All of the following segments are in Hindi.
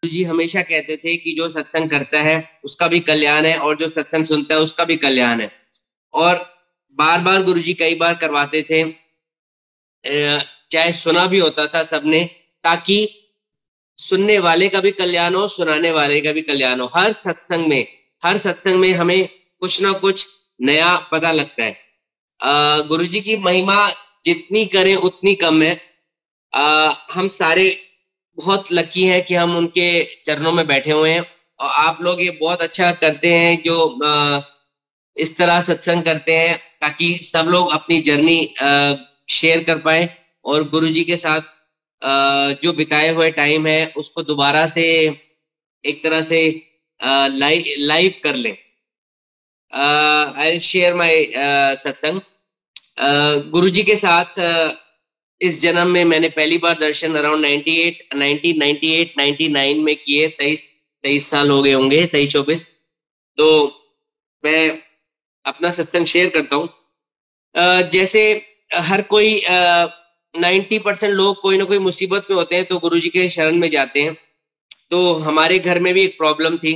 जी हमेशा कहते थे कि जो सत्संग करता है उसका भी कल्याण है और जो सत्संग सुनता है उसका भी कल्याण है। और बार बार गुरुजी कई बार करवाते थे। चाहे सुना भी होता था सबने, ताकि सुनने वाले का भी कल्याण हो, सुनाने वाले का भी कल्याण हो। हर सत्संग में हमें कुछ ना कुछ नया पता लगता है। गुरुजी की महिमा जितनी करें उतनी कम है। हम सारे बहुत लकी हैं कि हम उनके चरणों में बैठे हुए हैं। और आप लोग ये बहुत अच्छा करते हैं जो इस तरह सत्संग करते हैं, ताकि सब लोग अपनी जर्नी शेयर कर पाए और गुरुजी के साथ जो बिताए हुए टाइम है उसको दोबारा से एक तरह से लाइव लाइव कर लें। आई शेयर माय सत्संग। गुरुजी के साथ इस जन्म में मैंने पहली बार दर्शन अराउंड 1998 99 में किए। 23 साल हो गए होंगे, 23 24। तो मैं अपना सत्संग शेयर करता हूँ। जैसे हर कोई 90% लोग कोई ना कोई मुसीबत में होते हैं तो गुरुजी के शरण में जाते हैं। तो हमारे घर में भी एक प्रॉब्लम थी।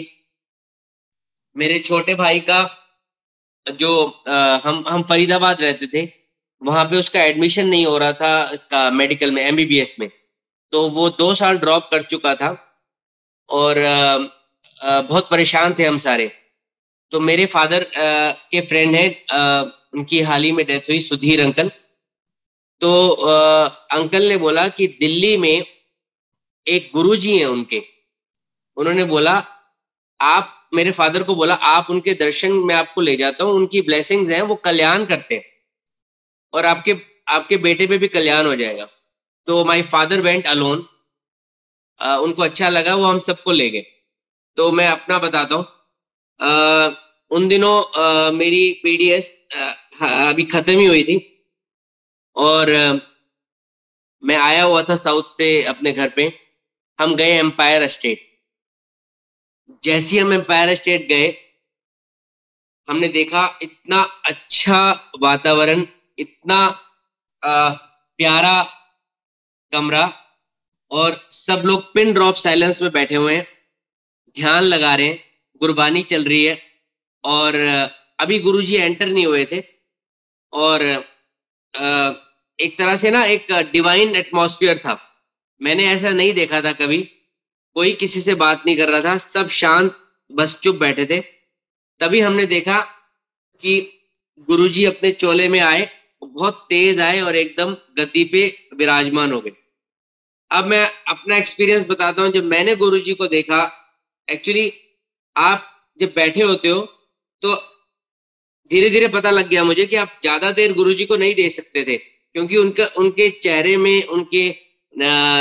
मेरे छोटे भाई का जो हम फरीदाबाद रहते थे, वहां पे उसका एडमिशन नहीं हो रहा था इसका मेडिकल में, एमबीबीएस में। तो वो 2 साल ड्रॉप कर चुका था और बहुत परेशान थे हम सारे। तो मेरे फादर के फ्रेंड हैं, उनकी हाल ही में डेथ हुई, सुधीर अंकल। तो अंकल ने बोला कि दिल्ली में एक गुरुजी हैं उनके। उन्होंने बोला, आप मेरे फादर को बोला आप उनके दर्शन में आपको ले जाता हूँ, उनकी ब्लेसिंग्स हैं, वो कल्याण करते हैं और आपके आपके बेटे पे भी कल्याण हो जाएगा। तो माय फादर वेंट अलोन। उनको अच्छा लगा, वो हम सबको ले गए। तो मैं अपना बताता हूँ। उन दिनों मेरी पीडीएस अभी खत्म ही हुई थी और मैं आया हुआ था साउथ से अपने घर पे। हम गए एम्पायर स्टेट। जैसे ही हम एम्पायर स्टेट गए, हमने देखा इतना अच्छा वातावरण, इतना प्यारा कमरा, और सब लोग पिन ड्रॉप साइलेंस में बैठे हुए हैं, ध्यान लगा रहे हैं, गुरबानी चल रही है। और अभी गुरुजी एंटर नहीं हुए थे और एक तरह से ना एक डिवाइन एटमॉस्फेयर था। मैंने ऐसा नहीं देखा था कभी। कोई किसी से बात नहीं कर रहा था, सब शांत, बस चुप बैठे थे। तभी हमने देखा कि गुरुजी अपने चोले में आए, बहुत तेज आए और एकदम गद्दी पे विराजमान हो गए। अब मैं अपना एक्सपीरियंस बताता हूँ। जब मैंने गुरुजी को देखा, एक्चुअली आप जब बैठे होते हो तो धीरे धीरे पता लग गया मुझे कि आप ज्यादा देर गुरुजी को नहीं दे सकते थे, क्योंकि उनका उनके चेहरे में, उनके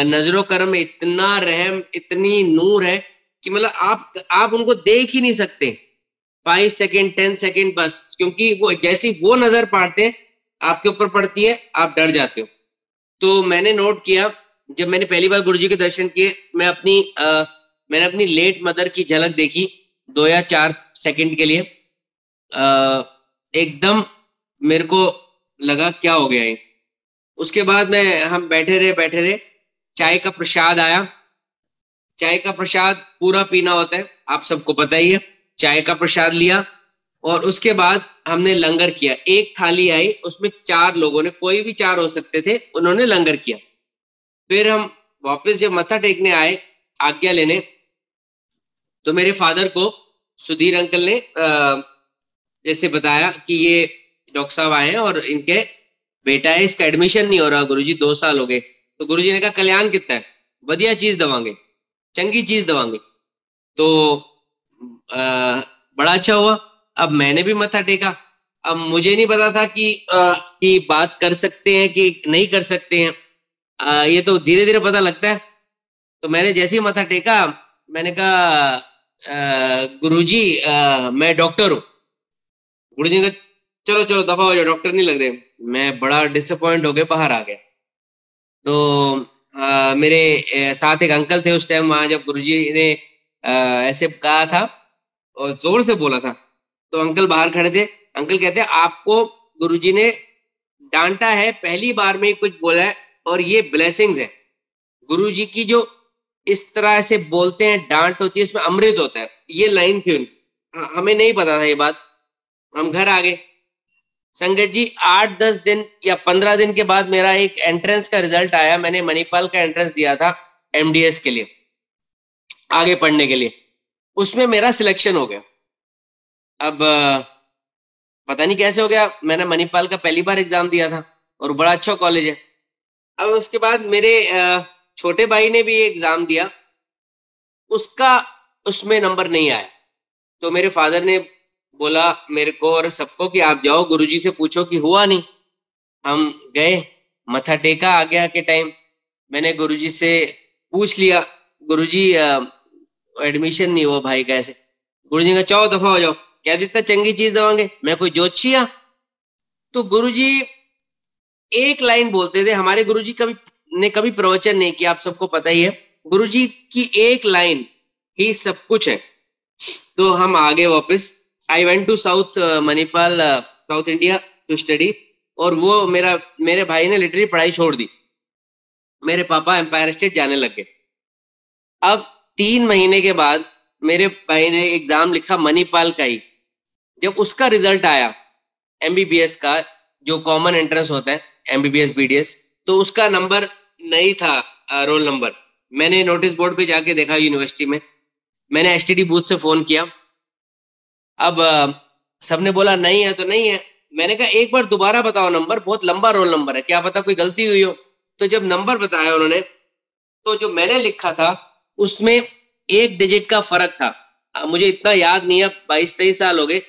नजरों करम में इतना रहम, इतनी नूर है कि मतलब आप उनको देख ही नहीं सकते। 5 सेकेंड 10 सेकेंड बस, क्योंकि वो जैसी वो नजर पाते हैं आपके ऊपर पड़ती है, आप डर जाते हो। तो मैंने नोट किया, जब मैंने पहली बार गुरुजी के दर्शन किए, मैंने अपनी लेट मदर की झलक देखी 2 या 4 सेकंड के लिए। एकदम मेरे को लगा क्या हो गया है। उसके बाद हम बैठे रहे। चाय का प्रसाद आया। चाय का प्रसाद पूरा पीना होता है, आप सबको पता ही है। चाय का प्रसाद लिया और उसके बाद हमने लंगर किया। एक थाली आई, उसमें 4 लोगों ने, कोई भी 4 हो सकते थे, उन्होंने लंगर किया। फिर हम वापस जब मत्था टेकने आए, आज्ञा लेने, तो मेरे फादर को सुधीर अंकल ने जैसे बताया कि ये डॉक्टर साहब आए हैं और इनके बेटा है, इसका एडमिशन नहीं हो रहा गुरुजी, 2 साल हो गए। तो गुरुजी ने कहा कल्याण कितना है, बढ़िया चीज दवांगे, चंगी चीज दवांगे। तो बड़ा अच्छा हुआ। अब मैंने भी मत्था टेका। अब मुझे नहीं पता था कि बात कर सकते हैं कि नहीं कर सकते हैं। ये तो धीरे धीरे पता लगता है। तो मैंने जैसे ही मत्था टेका, मैंने कहा गुरुजी मैं डॉक्टर हूँ। गुरुजी ने कहा चलो चलो दफा हो जाओ, डॉक्टर नहीं लग रहे। मैं बड़ा डिसअपॉइंट हो गया, बाहर आ गया। तो मेरे साथ एक अंकल थे उस टाइम वहां, जब गुरुजी ने ऐसे कहा था और जोर से बोला था, तो अंकल बाहर खड़े थे। अंकल कहते हैं आपको गुरुजी ने डांटा है, पहली बार में ही कुछ बोला है और ये ब्लेसिंग्स है। गुरुजी की जो इस तरह से बोलते हैं, डांट होती है, इसमें अमृत होता है। ये लाइन थी उनकी, हमें नहीं पता था ये बात। हम घर आ गए। संगत जी 8-10 दिन या 15 दिन के बाद मेरा एक एंट्रेंस का रिजल्ट आया। मैंने मणिपाल का एंट्रेंस दिया था एमडीएस के लिए, आगे पढ़ने के लिए। उसमें मेरा सिलेक्शन हो गया। अब पता नहीं कैसे हो गया, मैंने मणिपाल का पहली बार एग्जाम दिया था और बड़ा अच्छा कॉलेज है। अब उसके बाद मेरे छोटे भाई ने भी एग्जाम दिया, उसका उसमें नंबर नहीं आया। तो मेरे फादर ने बोला मेरे को और सबको कि आप जाओ गुरुजी से पूछो कि हुआ नहीं। हम गए, मथा टेका आ गया के टाइम। मैंने गुरुजी से पूछ लिया, गुरुजी एडमिशन नहीं हुआ भाई कैसे? गुरुजी का चाहो दफा हो जाओ, क्या दिता चंगी चीज देवांगे, मैं कोई जोतशिया? तो गुरुजी एक लाइन बोलते थे। हमारे गुरुजी कभी प्रवचन नहीं किया, आप सबको पता ही है। गुरुजी की एक लाइन ही सब कुछ है। तो हम आगे वापस, I went to south Manipal, south India to study. और वो मेरे भाई ने लिटरली पढ़ाई छोड़ दी। मेरे पापा एम्पायर स्टेट जाने लग गए। अब 3 महीने के बाद मेरे भाई ने एग्जाम लिखा मणिपाल का ही। जब उसका रिजल्ट आया एमबीबीएस का, जो कॉमन एंट्रेंस होता है एमबीबीएस बीडीएस, तो उसका नंबर नहीं था, रोल नंबर। मैंने नोटिस बोर्ड पे जाके देखा यूनिवर्सिटी में। मैंने एसटीडी बूथ से फोन किया। अब सबने बोला नहीं है तो नहीं है। मैंने कहा एक बार दोबारा बताओ नंबर, बहुत लंबा रोल नंबर है, क्या पता कोई गलती हुई हो। तो जब नंबर बताया उन्होंने, तो जो मैंने लिखा था उसमें 1 डिजिट का फर्क था। मुझे इतना याद नहीं है, 22-23 साल हो गए।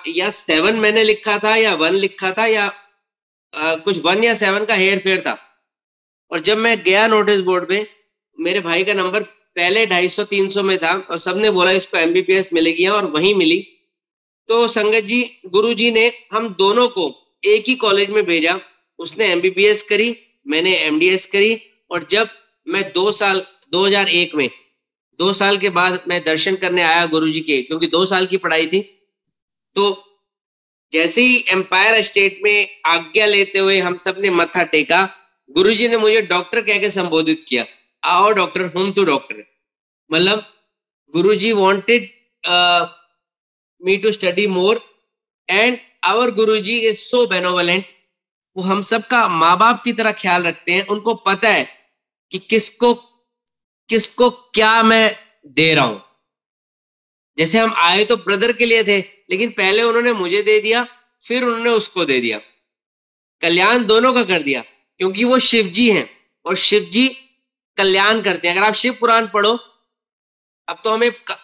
या 7 मैंने लिखा था या 1 लिखा था, या कुछ 1 या 7 का हेर फेर था। और जब मैं गया नोटिस बोर्ड पे, मेरे भाई का नंबर पहले 250-300 में था और सबने बोला इसको एमबीबीएस मिलेगी, और वहीं मिली। तो संगत जी गुरुजी ने हम दोनों को एक ही कॉलेज में भेजा। उसने एमबीबीएस करी, मैंने एमडीएस करी। और जब मैं 2001 में 2 साल के बाद मैं दर्शन करने आया गुरुजी के, क्योंकि 2 साल की पढ़ाई थी, तो जैसे ही एम्पायर स्टेट में आज्ञा लेते हुए हम सब ने मत्था टेका, गुरुजी ने मुझे डॉक्टर कह के संबोधित किया। आओ डॉक्टर, हूं तो डॉक्टर। मतलब Guruji wanted me to study more, and our Guruji is so benevolent। वो हम सबका माँ बाप की तरह ख्याल रखते हैं। उनको पता है कि किसको क्या मैं दे रहा हूं। जैसे हम आए तो ब्रदर के लिए थे, लेकिन पहले उन्होंने मुझे दे दिया, फिर उन्होंने उसको दे दिया। कल्याण दोनों का कर दिया, क्योंकि वो शिव जी हैं और शिव जी कल्याण करते हैं। अगर आप शिव पुराण पढ़ो, अब तो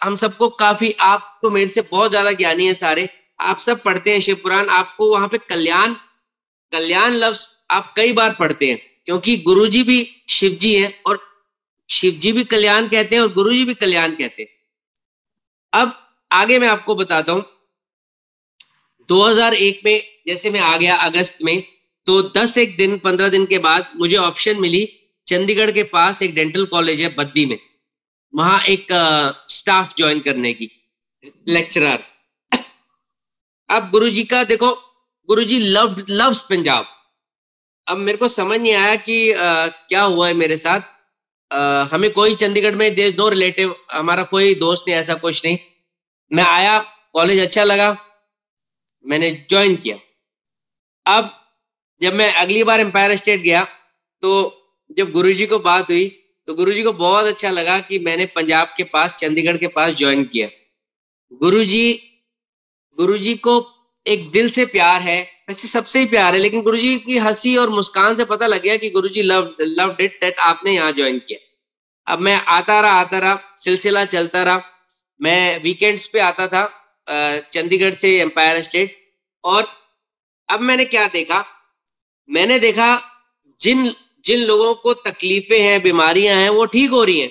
हम सबको काफी, आप तो मेरे से बहुत ज्यादा ज्ञानी है सारे, आप सब पढ़ते हैं शिव पुराण, आपको वहां पे कल्याण लफ्ज आप कई बार पढ़ते हैं, क्योंकि गुरुजी भी शिव जी हैं और शिव जी भी कल्याण कहते हैं और गुरुजी भी कल्याण कहते हैं। अब आगे मैं आपको बताता हूं। 2001 में जैसे मैं आ गया अगस्त में, तो 15 दिन के बाद मुझे ऑप्शन मिली चंडीगढ़ के पास एक डेंटल कॉलेज है बद्दी में, वहां एक स्टाफ ज्वाइन करने की, लेक्चरर। अब गुरुजी का देखो, गुरुजी लव्स पंजाब। अब मेरे को समझ नहीं आया कि क्या हुआ है मेरे साथ। हमें कोई चंडीगढ़ में देयर इज नो रिलेटिव, हमारा कोई दोस्त नहीं, ऐसा कुछ नहीं। मैं आया, कॉलेज अच्छा लगा, मैंने ज्वाइन किया। अब जब मैं अगली बार एम्पायर स्टेट गया, तो जब गुरुजी को बात हुई, तो गुरुजी को बहुत अच्छा लगा कि मैंने पंजाब के पास, चंडीगढ़ के पास ज्वाइन किया। गुरुजी को एक दिल से प्यार है, वैसे सबसे ही प्यार है, लेकिन गुरुजी की हंसी और मुस्कान से पता लग गया कि गुरुजी लव्ड इट दैट आपने यहाँ ज्वाइन किया। अब मैं आता रहा, सिलसिला चलता रहा। मैं वीकेंड्स पे आता था चंडीगढ़ से एम्पायर स्टेट। और अब मैंने क्या देखा, मैंने देखा जिन लोगों को तकलीफें हैं, बीमारियां हैं, वो ठीक हो रही हैं।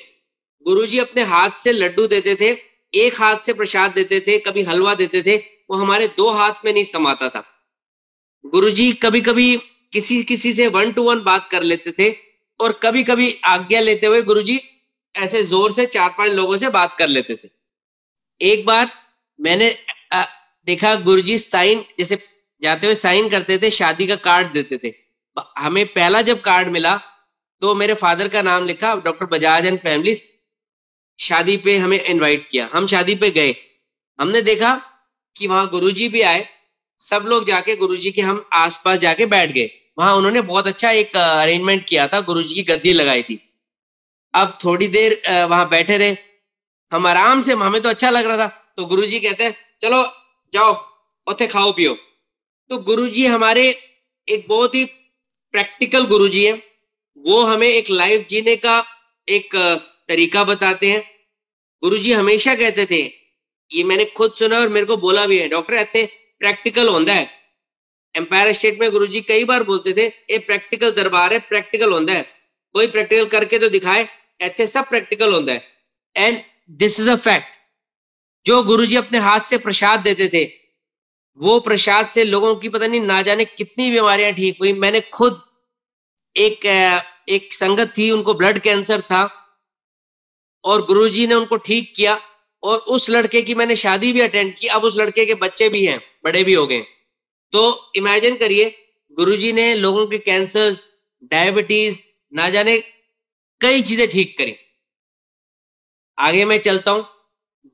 गुरुजी अपने हाथ से लड्डू देते थे, एक हाथ से प्रसाद देते थे, कभी हलवा देते थे, वो हमारे 2 हाथ में नहीं समाता था। गुरुजी कभी कभी किसी से 1 to 1 बात कर लेते थे, और कभी कभी आज्ञा लेते हुए गुरुजी ऐसे जोर से 4-5 लोगों से बात कर लेते थे। एक बार मैंने देखा गुरुजी साइन, जैसे जाते हुए साइन करते थे, शादी का कार्ड देते थे। हमें पहला जब कार्ड मिला तो मेरे फादर का नाम लिखा, डॉक्टर बजाज एंड फैमिली, शादी पे हमें इनवाइट किया, हम शादी पे गए, हमने देखा कि वहां गुरुजी भी आए, सब लोग जाके गुरुजी के हम आसपास जाके बैठ गए। वहां उन्होंने बहुत अच्छा एक अरेंजमेंट किया था, गुरुजी की गद्दी लगाई थी। अब थोड़ी देर वहां बैठे रहे, हम आराम से, हमें तो अच्छा लग रहा था। तो गुरुजी कहते हैं चलो जाओ उथे खाओ पियो। तो गुरुजी हमारे एक बहुत ही प्रैक्टिकल गुरुजी है, वो हमें एक लाइफ जीने का एक तरीका बताते हैं। गुरुजी हमेशा कहते थे, ये मैंने खुद सुना और मेरे को बोला भी है, डॉक्टर ऐसे प्रैक्टिकल होता है। एम्पायर स्टेट में गुरुजी कई बार बोलते थे ये प्रैक्टिकल दरबार है, प्रैक्टिकल होता है, कोई प्रैक्टिकल करके तो दिखाए, ऐसे सब प्रैक्टिकल होता है। And this is a fact. जो गुरुजी अपने हाथ से प्रसाद देते थे, वो प्रसाद से लोगों की पता नहीं ना जाने कितनी बीमारियां ठीक हुई। मैंने खुद एक संगत थी, उनको ब्लड कैंसर था और गुरुजी ने उनको ठीक किया, और उस लड़के की मैंने शादी भी अटेंड की। अब उस लड़के के बच्चे भी हैं, बड़े भी हो गए। तो इमेजिन करिए, गुरुजी ने लोगों के कैंसर, डायबिटीज, ना जाने कई चीजें ठीक करी। आगे मैं चलता हूं।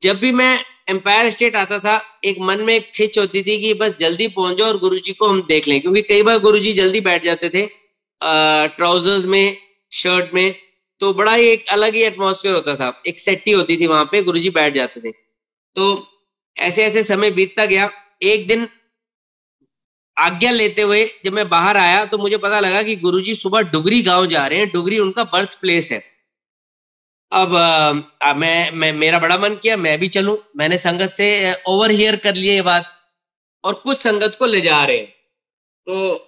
जब भी मैं एम्पायर स्टेट आता था, एक मन में एक खिंच होती थी कि बस जल्दी पहुंच जाओ और गुरुजी को हम देख लें, क्योंकि कई बार गुरुजी जल्दी बैठ जाते थे ट्राउजर्स में, शर्ट में, तो बड़ा ही एक अलग ही एटमॉस्फेयर होता था, एक सेट्टी होती थी वहां पे, गुरुजी बैठ जाते थे। तो ऐसे ऐसे समय बीतता गया। एक दिन आज्ञा लेते हुए जब मैं बाहर आया तो मुझे पता लगा कि गुरुजी सुबह डुगरी गांव जा रहे हैं, डुगरी उनका बर्थ प्लेस है। अब मैं मेरा बड़ा मन किया मैं भी चलूं। मैंने संगत से ओवर हियर कर लिए ये बात, और कुछ संगत को ले जा रहे हैं। तो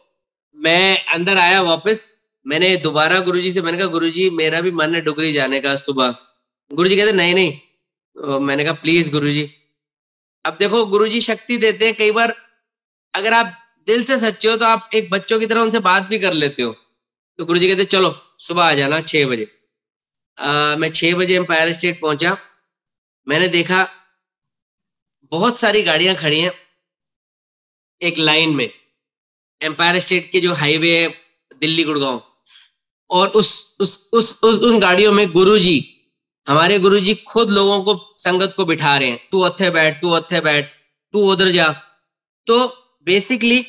मैं अंदर आया वापस, मैंने दोबारा गुरुजी से मैंने कहा गुरुजी मेरा भी मन है डुगरी जाने का सुबह। गुरुजी कहते नहीं नहीं। तो मैंने कहा प्लीज गुरुजी। अब देखो गुरुजी शक्ति देते हैं, कई बार अगर आप दिल से सच्चे हो तो आप एक बच्चों की तरह उनसे बात भी कर लेते हो। तो गुरुजी कहते चलो सुबह आ जाना 6 बजे। मैं 6 बजे एम्पायर स्टेट पहुंचा। मैंने देखा बहुत सारी गाड़ियां खड़ी हैं एक लाइन में, एम्पायर स्टेट के जो हाईवे है दिल्ली गुड़गांव, और उन गाड़ियों में गुरुजी, हमारे गुरुजी खुद लोगों को, संगत को बिठा रहे हैं, तू अत्थे बैठ, तू अत्थे बैठ, तू उधर जा। तो बेसिकली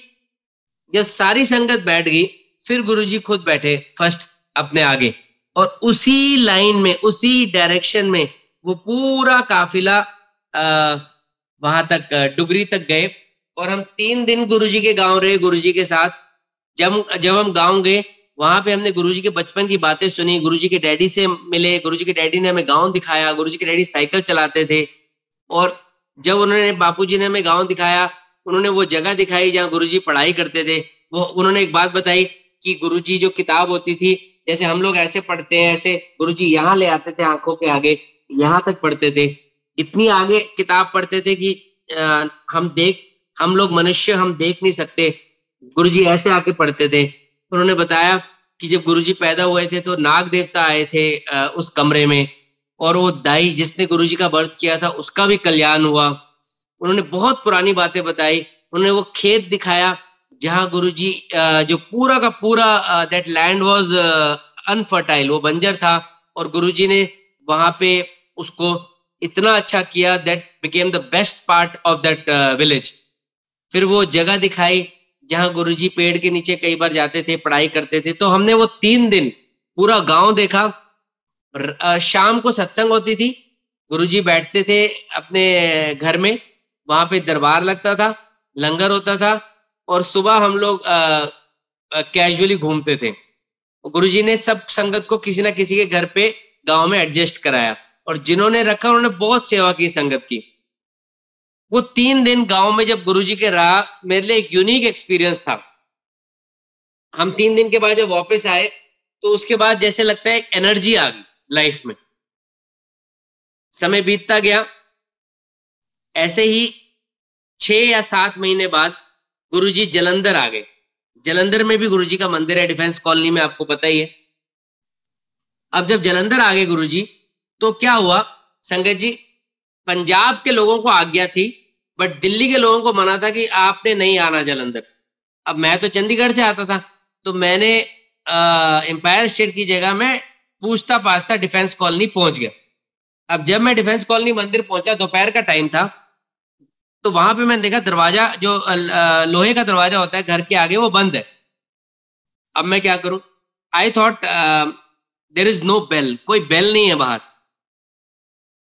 जब सारी संगत बैठ गई, फिर गुरुजी खुद बैठे फर्स्ट अपने आगे, और उसी लाइन में, उसी डायरेक्शन में वो पूरा काफिला वहां तक डुगरी तक गए। और हम 3 दिन गुरुजी के गांव रहे, गुरुजी के साथ। जब हम गांव गए, वहां पे हमने गुरुजी के बचपन की बातें सुनी, गुरुजी के डैडी से मिले, गुरुजी के डैडी ने हमें गांव दिखाया, गुरुजी के डैडी साइकिल चलाते थे। और जब उन्होंने, बापूजी ने हमें गांव दिखाया, उन्होंने वो जगह दिखाई जहाँ गुरुजी पढ़ाई करते थे। वो उन्होंने एक बात बताई कि गुरुजी जो किताब होती थी, जैसे हम लोग ऐसे पढ़ते हैं, ऐसे गुरुजी यहाँ ले आते थे आंखों के आगे, यहाँ तक पढ़ते थे। इतनी आगे किताब पढ़ते थे कि हम लोग मनुष्य हम देख नहीं सकते, गुरुजी ऐसे आके पढ़ते थे। उन्होंने बताया कि जब गुरुजी पैदा हुए थे तो नाग देवता आए थे उस कमरे में, और वो दाई जिसने गुरुजी का बर्थ किया था उसका भी कल्याण हुआ। उन्होंने बहुत पुरानी बातें बताई। उन्होंने वो खेत दिखाया जहां गुरुजी, जो पूरा का पूरा दैट लैंड वाज अनफर्टाइल, वो बंजर था, और गुरुजी ने वहां पे उसको इतना अच्छा किया that became the best part of that village. फिर वो जगह दिखाई जहां गुरुजी पेड़ के नीचे कई बार जाते थे, पढ़ाई करते थे। तो हमने वो 3 दिन पूरा गांव देखा। शाम को सत्संग होती थी, गुरुजी बैठते थे अपने घर में, वहां पे दरबार लगता था, लंगर होता था, और सुबह हम लोग कैजुअली घूमते थे। गुरुजी ने सब संगत को किसी ना किसी के घर पे गांव में एडजस्ट कराया, और जिन्होंने रखा उन्होंने बहुत सेवा की संगत की। वो 3 दिन गांव में जब गुरुजी के रहा, मेरे लिए एक यूनिक एक्सपीरियंस था। हम 3 दिन के बाद जब वापस आए तो उसके बाद जैसे लगता है एनर्जी आ गई लाइफ में। समय बीतता गया, ऐसे ही 6 या 7 महीने बाद गुरुजी जलंधर आ गए। जलंधर में भी गुरुजी का मंदिर है, डिफेंस कॉलोनी में, आपको पता ही है। अब जब जलंधर आ गए गुरुजी, तो क्या हुआ संगत जी, पंजाब के लोगों को आज्ञा थी, बट दिल्ली के लोगों को मना था कि आपने नहीं आना जलंधर। अब मैं तो चंडीगढ़ से आता था, तो मैंने एम्पायर स्टेट की जगह में पूछता पाछता डिफेंस कॉलोनी पहुंच गया। अब जब मैं डिफेंस कॉलोनी मंदिर पहुंचा, दोपहर का टाइम था, तो वहां पे मैंने देखा दरवाजा जो लोहे का दरवाजा होता है घर के आगे, वो बंद है। अब मैं क्या करूं? I thought there is no bell, कोई बेल नहीं है बाहर।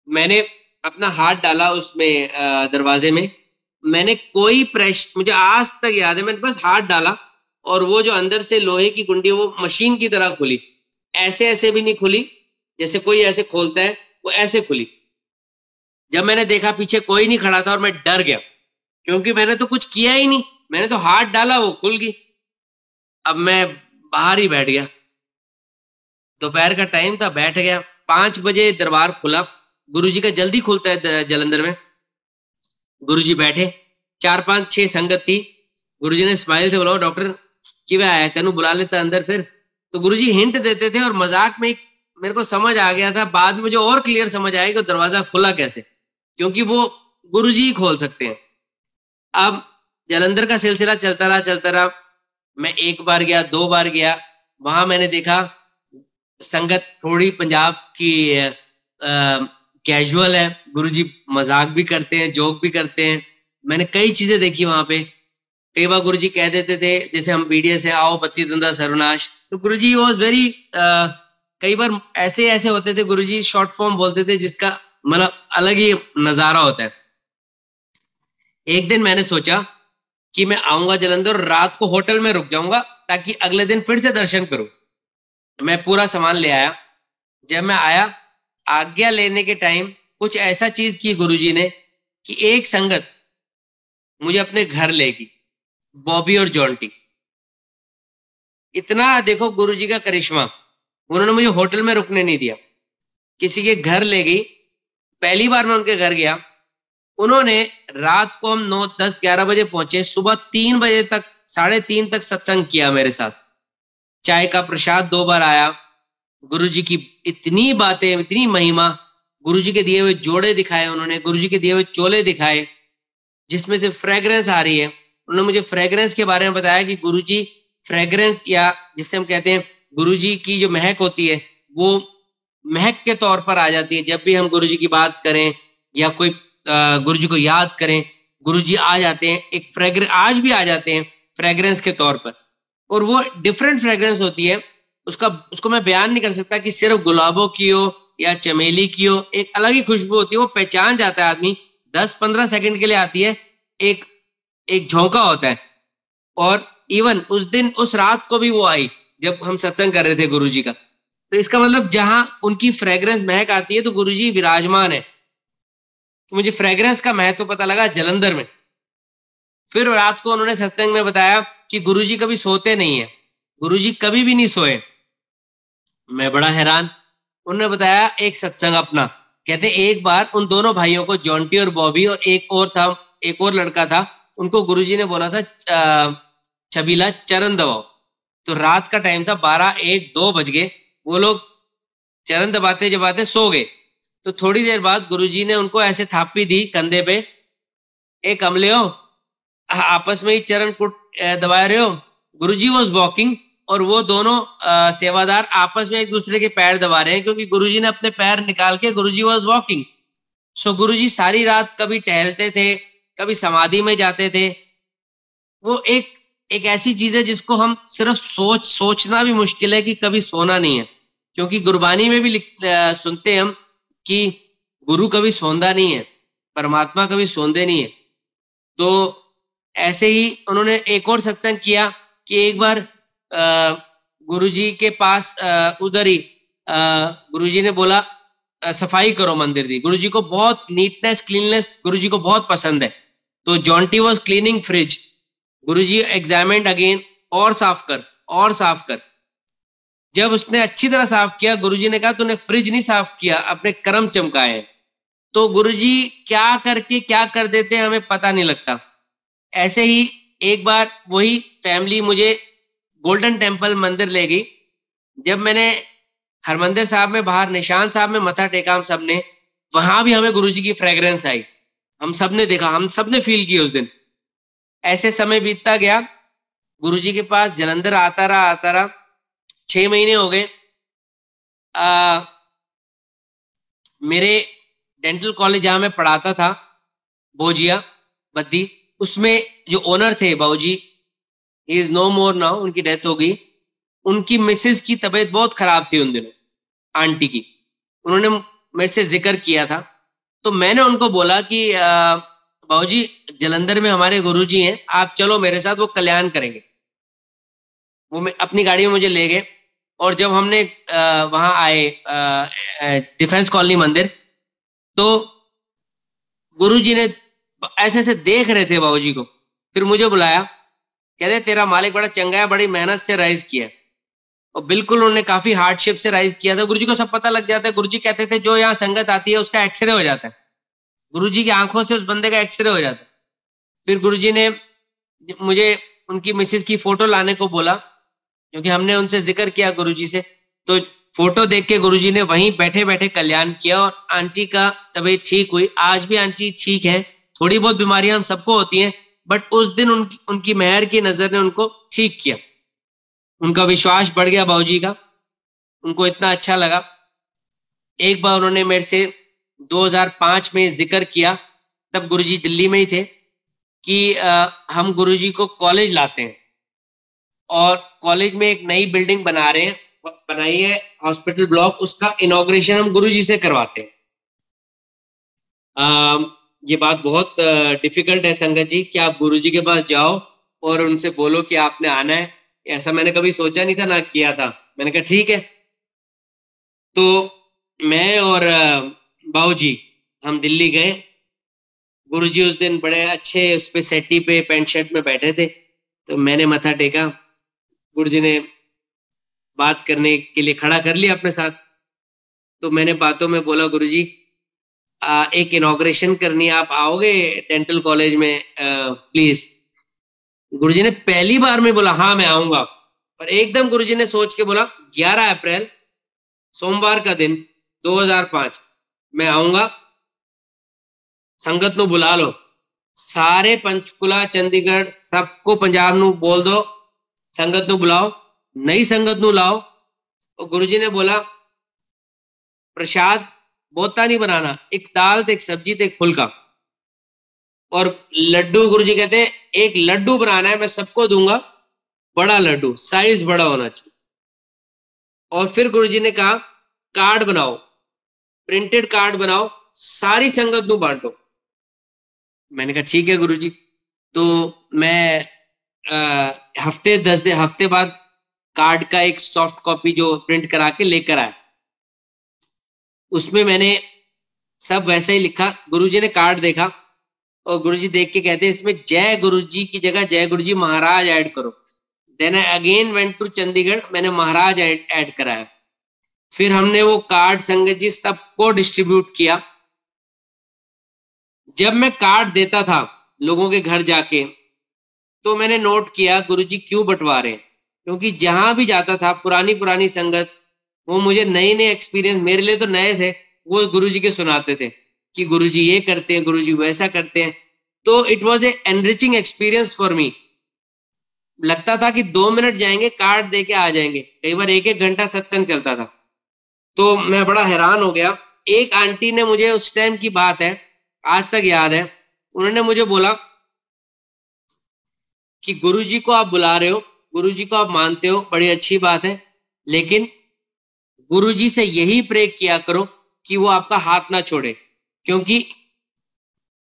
मैंने अपना हाथ डाला उसमें दरवाजे में, मैंने कोई प्रेश, मुझे आज तक याद है, मैंने बस हाथ डाला और वो जो अंदर से लोहे की कुंडी, वो मशीन की तरह खुली। ऐसे ऐसे भी नहीं खुली जैसे कोई ऐसे खोलता है, वो ऐसे खुली। जब मैंने देखा पीछे कोई नहीं खड़ा था और मैं डर गया, क्योंकि मैंने तो कुछ किया ही नहीं, मैंने तो हाथ डाला, वो खुल गई। अब मैं बाहर ही बैठ गया, दोपहर का टाइम था, बैठ गया। 5 बजे दरबार खुला, गुरुजी का जल्दी खुलता है जलंधर में। गुरुजी बैठे, 4 5 6 संगत थी। गुरुजी ने स्माइल से बोला, डॉक्टर कि वह आया, तेनू बुला लेता अंदर फिर। तो गुरुजी हिंट देते थे और मजाक में मेरे को समझ आ गया था, बाद में मुझे और क्लियर समझ आया कि दरवाजा खुला कैसे, क्योंकि वो गुरुजी ही खोल सकते हैं। अब जलंधर का सिलसिला चलता रहा चलता रहा। मैं एक बार गया, 2 बार गया, वहां मैंने देखा संगत थोड़ी पंजाब की कैजुअल है, गुरुजी मजाक भी करते हैं, जोक भी करते हैं। मैंने कई चीजें देखी वहां पे। कई बार गुरुजी कह देते थे, जैसे हम बीडीए से, आओ पति धंधा सर्वनाश, तो गुरुजी वॉज वेरी, कई बार ऐसे ऐसे होते थे, गुरुजी शॉर्ट फॉर्म बोलते थे, जिसका मतलब अलग ही नजारा होता है। एक दिन मैंने सोचा कि मैं आऊंगा जलंधर, रात को होटल में रुक जाऊंगा ताकि अगले दिन फिर से दर्शन करूं। मैं पूरा सामान ले आया। जब मैं आया, आज्ञा लेने के टाइम कुछ ऐसा चीज की गुरुजी ने कि एक संगत मुझे अपने घर लेगी, बॉबी और जॉन्टी। इतना देखो गुरुजी का करिश्मा, उन्होंने मुझे होटल में रुकने नहीं दिया, किसी के घर ले गई। पहली बार मैं उनके घर गया, उन्होंने, रात को हम 9 10 11 बजे पहुंचे, सुबह 3 बजे तक, 3:30 तक सत्संग किया मेरे साथ। चाय का प्रसाद 2 बार आया। गुरुजी की इतनी बातें, इतनी महिमा, गुरुजी के दिए हुए जोड़े दिखाए उन्होंने, गुरुजी के दिए हुए चोले दिखाए जिसमें से फ्रेग्रेंस आ रही है। उन्होंने मुझे फ्रेग्रेंस के बारे में बताया कि गुरुजी फ्रेग्रेंस, या जिसे हम कहते हैं गुरुजी की जो महक होती है, वो महक के तौर पर आ जाती है जब भी हम गुरुजी की बात करें या कोई गुरुजी को याद करें। गुरुजी आ जाते हैं एक फ्रेग्रेंस, आज भी आ जाते हैं फ्रेग्रेंस के तौर पर, और वो डिफरेंट फ्रेग्रेंस होती है। उसको मैं बयान नहीं कर सकता कि सिर्फ गुलाबों की हो या चमेली की हो, एक अलग ही खुशबू होती है, वो पहचान जाता है आदमी। 10 15 सेकंड के लिए आती है, एक एक झोंका होता है। और इवन उस दिन, उस रात को भी वो आई जब हम सत्संग कर रहे थे गुरुजी का। तो इसका मतलब जहां उनकी फ्रेग्रेंस महक आती है तो गुरुजी विराजमान है। तो मुझे फ्रेग्रेंस का महत्व पता लगा जलंधर में। फिर रात को उन्होंने सत्संग में बताया कि गुरुजी कभी सोते नहीं है, गुरुजी कभी भी नहीं सोए। मैं बड़ा हैरान। उन्होंने बताया एक सत्संग अपना, कहते एक बार उन दोनों भाइयों को, जॉन्टी और बॉबी, और एक और था, एक और लड़का था, उनको गुरुजी ने बोला था छबीला चरण दबाओ। तो रात का टाइम था, 12 1 2 बज गए, वो लोग चरण दबाते दबाते सो गए। तो थोड़ी देर बाद गुरुजी ने उनको ऐसे थापी दी कंधे पे, एक कमले हो, आपस में ही चरण कुट दबा रहे हो। गुरुजी वॉज वॉकिंग और वो दोनों सेवादार आपस में एक दूसरे के पैर दबा रहे हैं, क्योंकि गुरुजी ने अपने पैर निकाल के, गुरुजी वॉज वॉकिंग। सो गुरुजी सारी रात कभी टहलते थे, कभी समाधि में जाते थे। वो एक एक ऐसी चीज है जिसको हम सिर्फ सोचना भी मुश्किल है कि कभी सोना नहीं है, क्योंकि गुरबानी में भी सुनते हैं हम कि गुरु कभी सोंदा नहीं है, परमात्मा कभी सोंदे नहीं है। तो ऐसे ही उन्होंने एक और सत्संग किया कि एक बार गुरुजी के पास उधर ही गुरुजी ने बोला सफाई करो मंदिर दी। गुरुजी को बहुत नीटनेस, क्लीननेस गुरुजी को बहुत पसंद है। तो Jonty was cleaning fridge, Guruji examined again, और साफ कर, और साफ कर। जब उसने अच्छी तरह साफ किया, गुरुजी ने कहा तूने फ्रिज नहीं साफ किया, अपने कर्म चमकाए। तो गुरुजी क्या करके क्या कर देते हैं हमें पता नहीं लगता। ऐसे ही एक बार वही फैमिली मुझे गोल्डन टेम्पल मंदिर ले गई। जब मैंने हरमंदिर साहब में बाहर निशान साहब में मथा टेका, हम सब ने, वहां भी हमें गुरुजी की फ्रेग्रेंस आई। हम सब ने देखा, हम सब ने फील की उस दिन। ऐसे समय बीतता गया, गुरुजी के पास जलंधर आता रहा 6 महीने हो गए। मेरे डेंटल कॉलेज जहाँ मैं पढ़ाता था, बोजिया बद्दी, उसमें जो ओनर थे Babuji, he is no more now, उनकी डेथ हो गई। उनकी मिसेज की तबीयत बहुत खराब थी उन दिनों, आंटी की। उन्होंने मेरे से जिक्र किया था, तो मैंने उनको बोला कि बाबूजी, जलंधर में हमारे गुरुजी हैं, आप चलो मेरे साथ, वो कल्याण करेंगे। वो अपनी गाड़ी में मुझे ले गए, और जब हमने वहां आए डिफेंस कॉलोनी मंदिर, तो गुरुजी ने ऐसे ऐसे देख रहे थे बाबूजी को, फिर मुझे बुलाया, कहते तेरा मालिक बड़ा चंगा है, बड़ी मेहनत से राइज किया। और बिल्कुल उन्होंने काफी हार्डशिप से राइज किया था। गुरुजी को सब पता लग जाता है। गुरुजी कहते थे जो यहाँ संगत आती है उसका एक्सरे हो जाता है, गुरुजी की आंखों से उस बंदे का एक्सरे हो जाता है। फिर गुरुजी ने मुझे उनकी मिसेज की फोटो लाने को बोला, क्योंकि हमने उनसे जिक्र किया गुरुजी से। तो फोटो देख के गुरुजी ने वहीं बैठे बैठे कल्याण किया, और आंटी का तबीयत ठीक हुई। आज भी आंटी ठीक है, थोड़ी बहुत बीमारियां हम सबको होती हैं, बट उस दिन उनकी मेहर की नजर ने उनको ठीक किया। उनका विश्वास बढ़ गया बाबूजी का, उनको इतना अच्छा लगा। एक बार उन्होंने मेरे से 2005 में जिक्र किया, तब गुरुजी दिल्ली में ही थे, कि हम गुरुजी को कॉलेज लाते हैं, और कॉलेज में एक नई बिल्डिंग बना रहे हैं, बनाई है हॉस्पिटल ब्लॉक, उसका इनॉग्रेशन हम गुरुजी से करवाते हैं। ये बात बहुत डिफिकल्ट है संगत जी, कि आप गुरुजी के पास जाओ और उनसे बोलो कि आपने आना है। ऐसा मैंने कभी सोचा नहीं था, ना किया था। मैंने कहा ठीक है। तो मैं और बाबूजी हम दिल्ली गए। गुरुजी उस दिन बड़े अच्छे उस पे सेटी पे पैंट शर्ट में बैठे थे, तो मैंने मत्था टेका। गुरुजी ने बात करने के लिए खड़ा कर लिया अपने साथ। तो मैंने बातों में बोला, गुरुजी एक इनॉग्रेशन करनी है, आप आओगे डेंटल कॉलेज में प्लीज। गुरुजी ने पहली बार में बोला हाँ मैं आऊंगा, पर एकदम गुरुजी ने सोच के बोला 11 अप्रैल सोमवार का दिन 2005 मैं आऊंगा, संगत नु बुला लो, सारे पंचकुला चंडीगढ़ सबको पंजाब नु बोल दो, संगत नु बुलाओ, नई संगत नु लाओ। और गुरुजी ने बोला प्रसाद बहुता नहीं बनाना, एक दाल तो एक सब्जी तो एक फुल्का, और लड्डू गुरुजी कहते हैं एक लड्डू बनाना है, मैं सबको दूंगा, बड़ा लड्डू, साइज बड़ा होना चाहिए। और फिर गुरुजी ने कहा कार्ड बनाओ, प्रिंटेड कार्ड बनाओ, सारी संगत नु बांटो। मैंने कहा ठीक है गुरुजी। तो मैं हफ्ते बाद कार्ड का एक सॉफ्ट कॉपी जो प्रिंट करा के लेकर आया। उसमें मैंने सब वैसे ही लिखा। गुरुजी ने कार्ड देखा, और गुरुजी देख के कहते इसमें जय गुरुजी की जगह जय गुरुजी महाराज ऐड करो। Then I again went to Chandigarh, मैंने महाराज ऐड कराया। फिर हमने वो कार्ड संगत जी सबको डिस्ट्रीब्यूट किया। जब मैं कार्ड देता था लोगों के घर जाके, तो मैंने नोट किया गुरुजी क्यों बंटवा रहे हैं, क्योंकि जहां भी जाता था पुरानी संगत, वो मुझे नए नए एक्सपीरियंस, मेरे लिए तो नए थे, वो गुरुजी के सुनाते थे कि गुरुजी ये करते हैं, गुरुजी वैसा करते हैं। तो it was a enriching experience for me. लगता था कि 2 मिनट जाएंगे, कार्ड दे के आ जाएंगे, कई बार 1-1 घंटा सत्संग चलता था। तो मैं बड़ा हैरान हो गया। एक आंटी ने मुझे, उस टाइम की बात है, आज तक याद है, उन्होंने मुझे बोला कि गुरुजी को आप बुला रहे हो, गुरुजी को आप मानते हो, बड़ी अच्छी बात है, लेकिन गुरुजी से यही प्रे किया करो कि वो आपका हाथ ना छोड़े, क्योंकि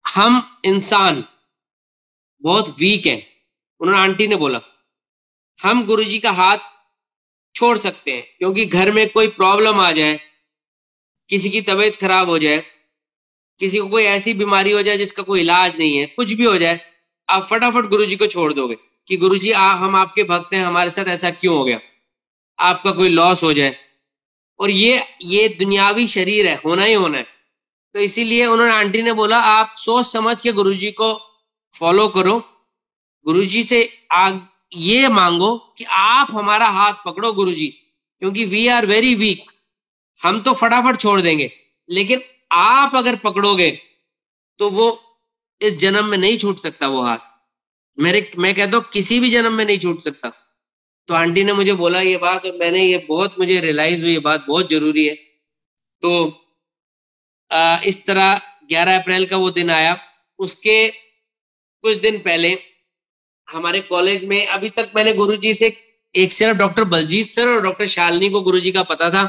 हम इंसान बहुत वीक हैं। उन्होंने, आंटी ने बोला, हम गुरुजी का हाथ छोड़ सकते हैं, क्योंकि घर में कोई प्रॉब्लम आ जाए, किसी की तबीयत खराब हो जाए, किसी को कोई ऐसी बीमारी हो जाए जिसका कोई इलाज नहीं है, कुछ भी हो जाए, आप फटाफट गुरुजी को छोड़ दोगे कि गुरुजी हम आपके भक्त हैं, हमारे साथ ऐसा क्यों हो गया, आपका कोई लॉस हो जाए। और ये दुनियावी शरीर है, होना ही होना है। तो इसीलिए उन्होंने, आंटी ने बोला, आप सोच समझ के गुरुजी को फॉलो करो, गुरुजी से ये मांगो कि आप हमारा हाथ पकड़ो गुरुजी, क्योंकि वी आर वेरी वीक, हम तो फटाफट छोड़ देंगे, लेकिन आप अगर पकड़ोगे तो वो इस जन्म में नहीं छूट सकता वो हाथ। मैं कहता हूं किसी भी जन्म में नहीं छूट सकता। तो आंटी ने मुझे बोला ये बात, और मैंने ये बहुत, मुझे रियलाइज हुई ये बात बहुत जरूरी है। तो इस तरह 11 अप्रैल का वो दिन आया। उसके कुछ दिन पहले हमारे कॉलेज में, अभी तक मैंने गुरुजी से एक सिर्फ डॉक्टर बलजीत सर और डॉक्टर शालिनी को गुरुजी का पता था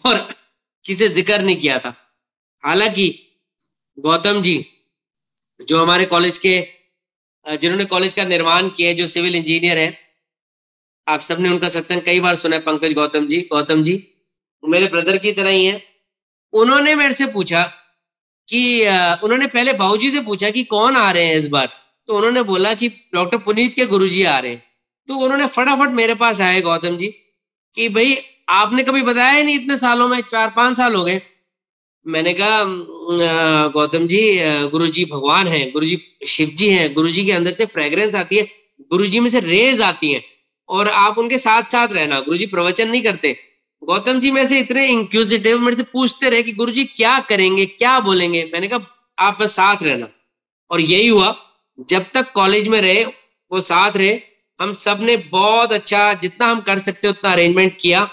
और किसी जिक्र नहीं किया था। हालांकि गौतम जी जो हमारे कॉलेज के जिन्होंने कॉलेज का निर्माण किया है, जो सिविल इंजीनियर है, आप सबने उनका सत्संग कई बार सुना है, पंकज गौतम जी मेरे ब्रदर की तरह ही है। उन्होंने मेरे से पूछा कि उन्होंने पहले बाबूजी से पूछा कि कौन आ रहे हैं इस बार, तो उन्होंने बोला कि डॉक्टर पुनीत के गुरुजी आ रहे हैं। तो उन्होंने फटाफट मेरे पास आए गौतम जी कि भाई आपने कभी बताया ही नहीं, इतने सालों में 4-5 साल हो गए। मैंने कहा गौतम जी, गुरुजी भगवान हैं, गुरुजी शिव जी हैं, गुरुजी के अंदर से फ्रेग्रेंस आती है, गुरुजी में से रेज आती हैं और आप उनके साथ साथ रहना। गुरुजी प्रवचन नहीं करते। गौतम जी में से इतने इंक्यूजिटिव, मेरे से पूछते रहे कि गुरुजी क्या करेंगे, क्या बोलेंगे। मैंने कहा आप बस साथ रहना। और यही हुआ, जब तक कॉलेज में रहे वो साथ रहे। हम सब ने बहुत अच्छा, जितना हम कर सकते उतना अरेंजमेंट किया।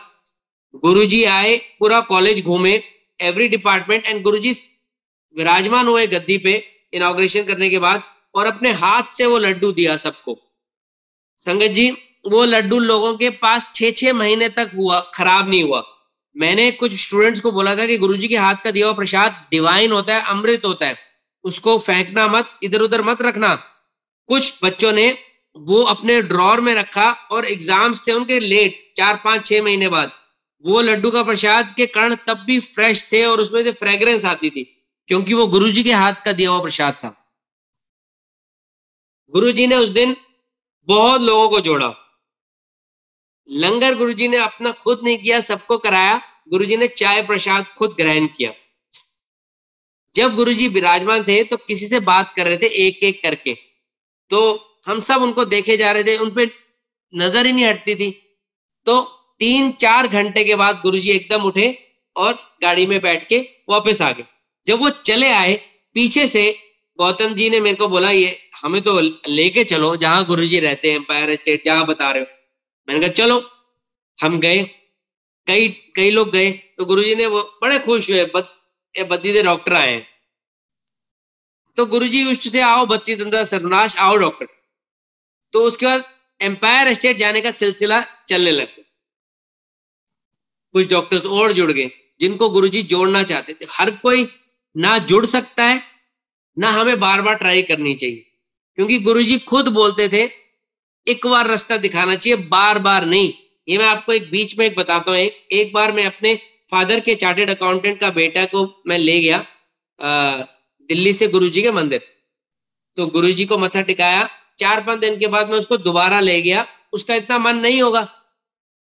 गुरुजी आए, पूरा कॉलेज घूमे, एवरी डिपार्टमेंट, एंड गुरुजी विराजमान हुए गद्दी पे इनॉग्रेशन करने के बाद, और अपने हाथ से वो लड्डू दिया सबको। संगत जी, वो लड्डू लोगों के पास 6-6 महीने तक हुआ, खराब नहीं हुआ। मैंने कुछ स्टूडेंट्स को बोला था कि गुरुजी के हाथ का दिया हुआ प्रसाद डिवाइन होता है, अमृत होता है, उसको फेंकना मत, इधर उधर मत रखना। कुछ बच्चों ने वो अपने ड्रॉर में रखा और एग्जाम्स थे उनके लेट, 4-5-6 महीने बाद, वो लड्डू का प्रसाद के कण तब भी फ्रेश थे और उसमें से फ्रेग्रेंस आती थी, क्योंकि वो गुरुजी के हाथ का दिया हुआ प्रसाद था। गुरुजी ने उस दिन बहुत लोगों को जोड़ा। लंगर गुरुजी ने अपना खुद नहीं किया, सबको कराया। गुरुजी ने चाय प्रसाद खुद ग्रहण किया। जब गुरुजी विराजमान थे तो किसी से बात कर रहे थे एक एक करके, तो हम सब उनको देखे जा रहे थे, उनपे नजर ही नहीं हटती थी। तो 3-4 घंटे के बाद गुरुजी एकदम उठे और गाड़ी में बैठ के वापस आ गए। जब वो चले आए, पीछे से गौतम जी ने मेरे को बोला, ये हमें तो लेके चलो जहां गुरुजी रहते हैं, एम्पायर एस्टेट जहां बता रहे हो। मैंने कहा चलो। हम गए, कई कई लोग गए, तो गुरुजी ने वो बड़े खुश हुए, बद्दी दे डॉक्टर आए हैं। तो गुरुजी उष्ट से आओ बत्ती दंदा सर्वनाश, आओ डॉक्टर। तो उसके बाद एम्पायर एस्टेट जाने का सिलसिला चलने लगा। कुछ डॉक्टर्स और जुड़ गए जिनको गुरुजी जोड़ना चाहते थे। हर कोई ना जुड़ सकता है, ना हमें बार बार ट्राई करनी चाहिए, क्योंकि गुरुजी खुद बोलते थे एक बार रास्ता दिखाना चाहिए, बार बार नहीं। ये मैं आपको एक बीच में एक बताता हूँ। एक बार मैं अपने फादर के चार्टेड अकाउंटेंट का बेटा को मैं ले गया दिल्ली से गुरुजी के मंदिर। तो गुरुजी को मत्था टिकाया, 4-5 दिन के बाद मैं उसको दोबारा ले गया। उसका इतना मन नहीं होगा,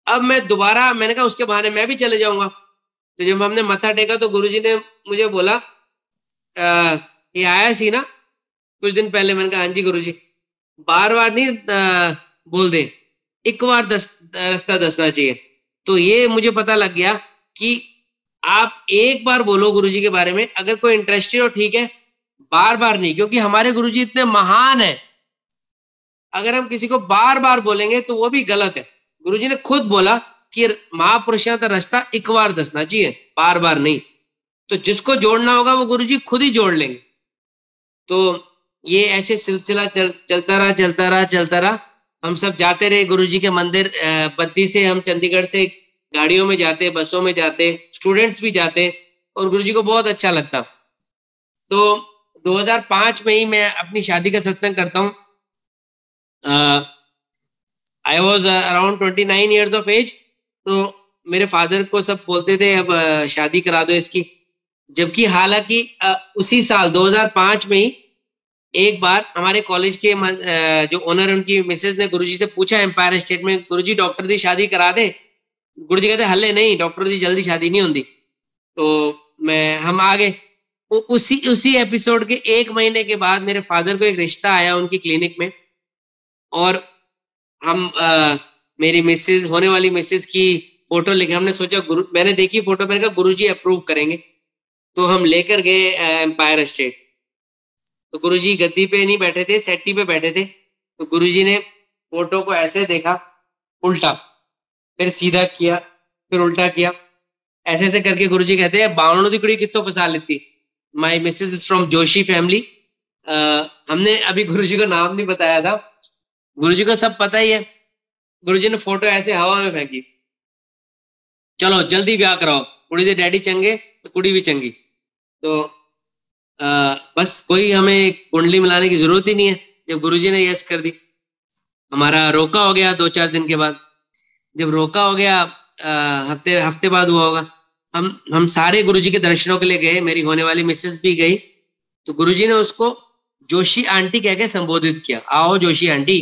अब मैं दोबारा, मैंने कहा उसके बहाने मैं भी चले जाऊंगा। तो जब हमने मत्था टेका तो गुरुजी ने मुझे बोला ये आया सी ना कुछ दिन पहले। मैंने कहा हाँ जी गुरुजी। बार बार नहीं बोल दे, एक बार रास्ता दसना चाहिए। तो ये मुझे पता लग गया कि आप एक बार बोलो गुरुजी के बारे में, अगर कोई इंटरेस्टेड हो ठीक है, बार बार नहीं, क्योंकि हमारे गुरुजी इतने महान है। अगर हम किसी को बार बार बोलेंगे तो वो भी गलत है। गुरुजी ने खुद बोला कि महापुरुषों का रास्ता एक बार दसना चाहिए, बार बार नहीं। तो जिसको जोड़ना होगा वो गुरुजी खुद ही जोड़ लेंगे। तो ये ऐसे सिलसिला चलता रहा। हम सब जाते रहे गुरुजी के मंदिर। बद्दी से हम चंडीगढ़ से गाड़ियों में जाते, बसों में जाते, स्टूडेंट्स भी जाते, और गुरुजी को बहुत अच्छा लगता। तो 2005 में ही मैं अपनी शादी का सत्संग करता हूँ। I was around 29 years of age. तो मेरे फादर को सब बोलते थे अब शादी करा दो इसकी। जबकि हालांकि उसी साल 2005 में ही एक बार हमारे कॉलेज के जो ओनर, उनकी मिसेज ने गुरुजी से पूछा एम्पायर एस्टेट में, गुरुजी डॉक्टर दी शादी करा दे। गुरुजी कहते हले नहीं, डॉक्टर दी जल्दी शादी नहीं होती। तो हम आ गए। उसी एपिसोड के 1 महीने के बाद मेरे फादर को एक रिश्ता आया उनकी क्लिनिक में, और हम मेरी मिसेज, होने वाली मिसेज की फोटो लेके, हमने सोचा मैंने देखी फोटो, मैंने कहा गुरुजी अप्रूव करेंगे। तो हम लेकर गए एम्पायर एस्टेट। तो गुरुजी गद्दी पे नहीं बैठे थे, सेट्टी पे बैठे थे। तो गुरुजी ने फोटो को ऐसे देखा, उल्टा, फिर सीधा किया, फिर उल्टा किया, ऐसे ऐसे करके गुरुजी कहते हैं बावनों दी कुड़ी कितो फसा लेती। My missus is from Joshi family. हमने अभी गुरुजी को नाम नहीं बताया था, गुरुजी को सब पता ही है। गुरुजी ने फोटो ऐसे हवा में फेंकी, चलो जल्दी ब्याह कराओ, कुड़ी दे डैडी चंगे तो कुड़ी भी चंगी। तो बस कोई हमें कुंडली मिलाने की जरूरत ही नहीं है, जब गुरुजी ने यस कर दी। हमारा रोका हो गया 2-4 दिन के बाद। जब रोका हो गया हफ्ते हफ्ते बाद हुआ होगा, हम सारे गुरुजी के दर्शनों के लिए गए, मेरी होने वाली मिसेस भी गई। तो गुरुजी ने उसको जोशी आंटी कह के संबोधित किया, आओ जोशी आंटी।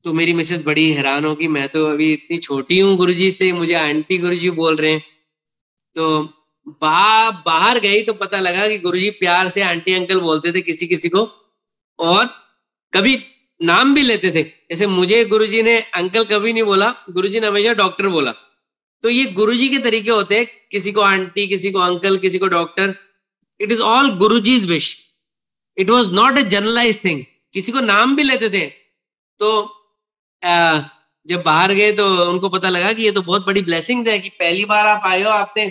तो मेरी मिसेस बड़ी हैरान होगी, मैं तो अभी इतनी छोटी हूँ गुरुजी से, मुझे आंटी गुरुजी बोल रहे हैं। तो बाहर गई तो पता लगा कि गुरुजी प्यार से आंटी अंकल बोलते थे किसी किसी को, और कभी नाम भी लेते थे। जैसे मुझे गुरुजी ने अंकल कभी नहीं बोला, गुरुजी ने हमेशा डॉक्टर बोला। तो ये गुरुजी के तरीके होते हैं, किसी को आंटी, किसी को अंकल, किसी को doctor. It is all Guruji's wish, it was not a generalise thing. किसी को नाम भी लेते थे। तो जब बाहर गए तो उनको पता लगा कि ये तो बहुत बड़ी ब्लेसिंग है कि पहली बार आप आए हो, आपने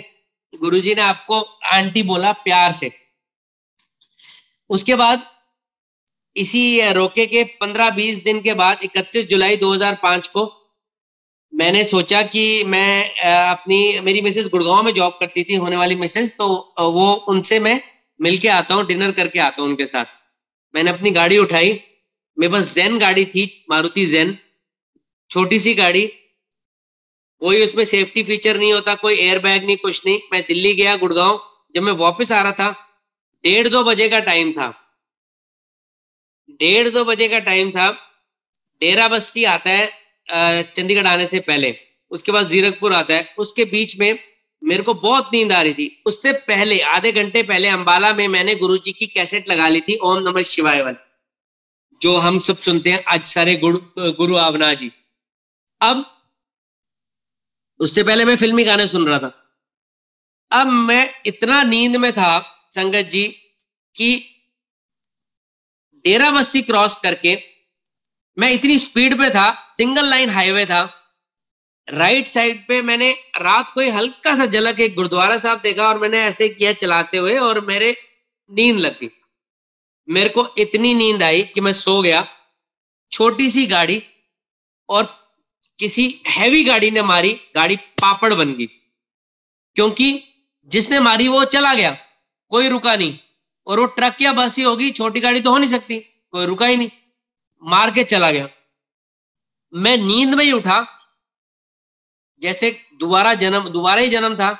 गुरुजी ने आपको आंटी बोला प्यार से। उसके बाद इसी रोके के 15-20 दिन के बाद 31 जुलाई 2005 को मैंने सोचा कि मैं मेरी मिसेस गुड़गांव में जॉब करती थी, होने वाली मिसेस, तो वो उनसे मैं मिलके आता हूँ, डिनर करके आता हूँ उनके साथ। मैंने अपनी गाड़ी उठाई, मेरे पास जेन गाड़ी थी, मारुति जेन, छोटी सी गाड़ी, कोई उसमें सेफ्टी फीचर नहीं होता, कोई एयर बैग नहीं, कुछ नहीं। मैं दिल्ली गया, गुड़गांव। जब मैं वापस आ रहा था, 1:30-2 बजे का टाइम था, 1:30-2 बजे का टाइम था। डेरा बस्सी आता है चंडीगढ़ आने से पहले, उसके बाद जीरकपुर आता है। उसके बीच में मेरे को बहुत नींद आ रही थी। उससे पहले आधे घंटे पहले अंबाला में मैंने गुरुजी की कैसेट लगा ली थी, ओम नमः शिवाय वाली, जो हम सब सुनते हैं आज सारे गुरु आवना जी। अब उससे पहले मैं फिल्मी गाने सुन रहा था। अब मैं इतना नींद में था संगत जी कि डेरा बस्सी क्रॉस करके मैं इतनी स्पीड पे था, सिंगल लाइन हाईवे था। राइट साइड पे मैंने रात को हल्का सा झलक एक गुरुद्वारा साहब देखा, और मैंने ऐसे किया चलाते हुए, और मेरे नींद लग गई। मेरे को इतनी नींद आई कि मैं सो गया। छोटी सी गाड़ी और किसी हैवी गाड़ी ने मारी, गाड़ी पापड़ बन गई, क्योंकि जिसने मारी वो चला गया, कोई रुका नहीं। और वो ट्रक या बस ही होगी, छोटी गाड़ी तो हो नहीं सकती, कोई रुका ही नहीं, मार के चला गया। मैं नींद में ही उठा, जैसे दोबारा ही जन्म था।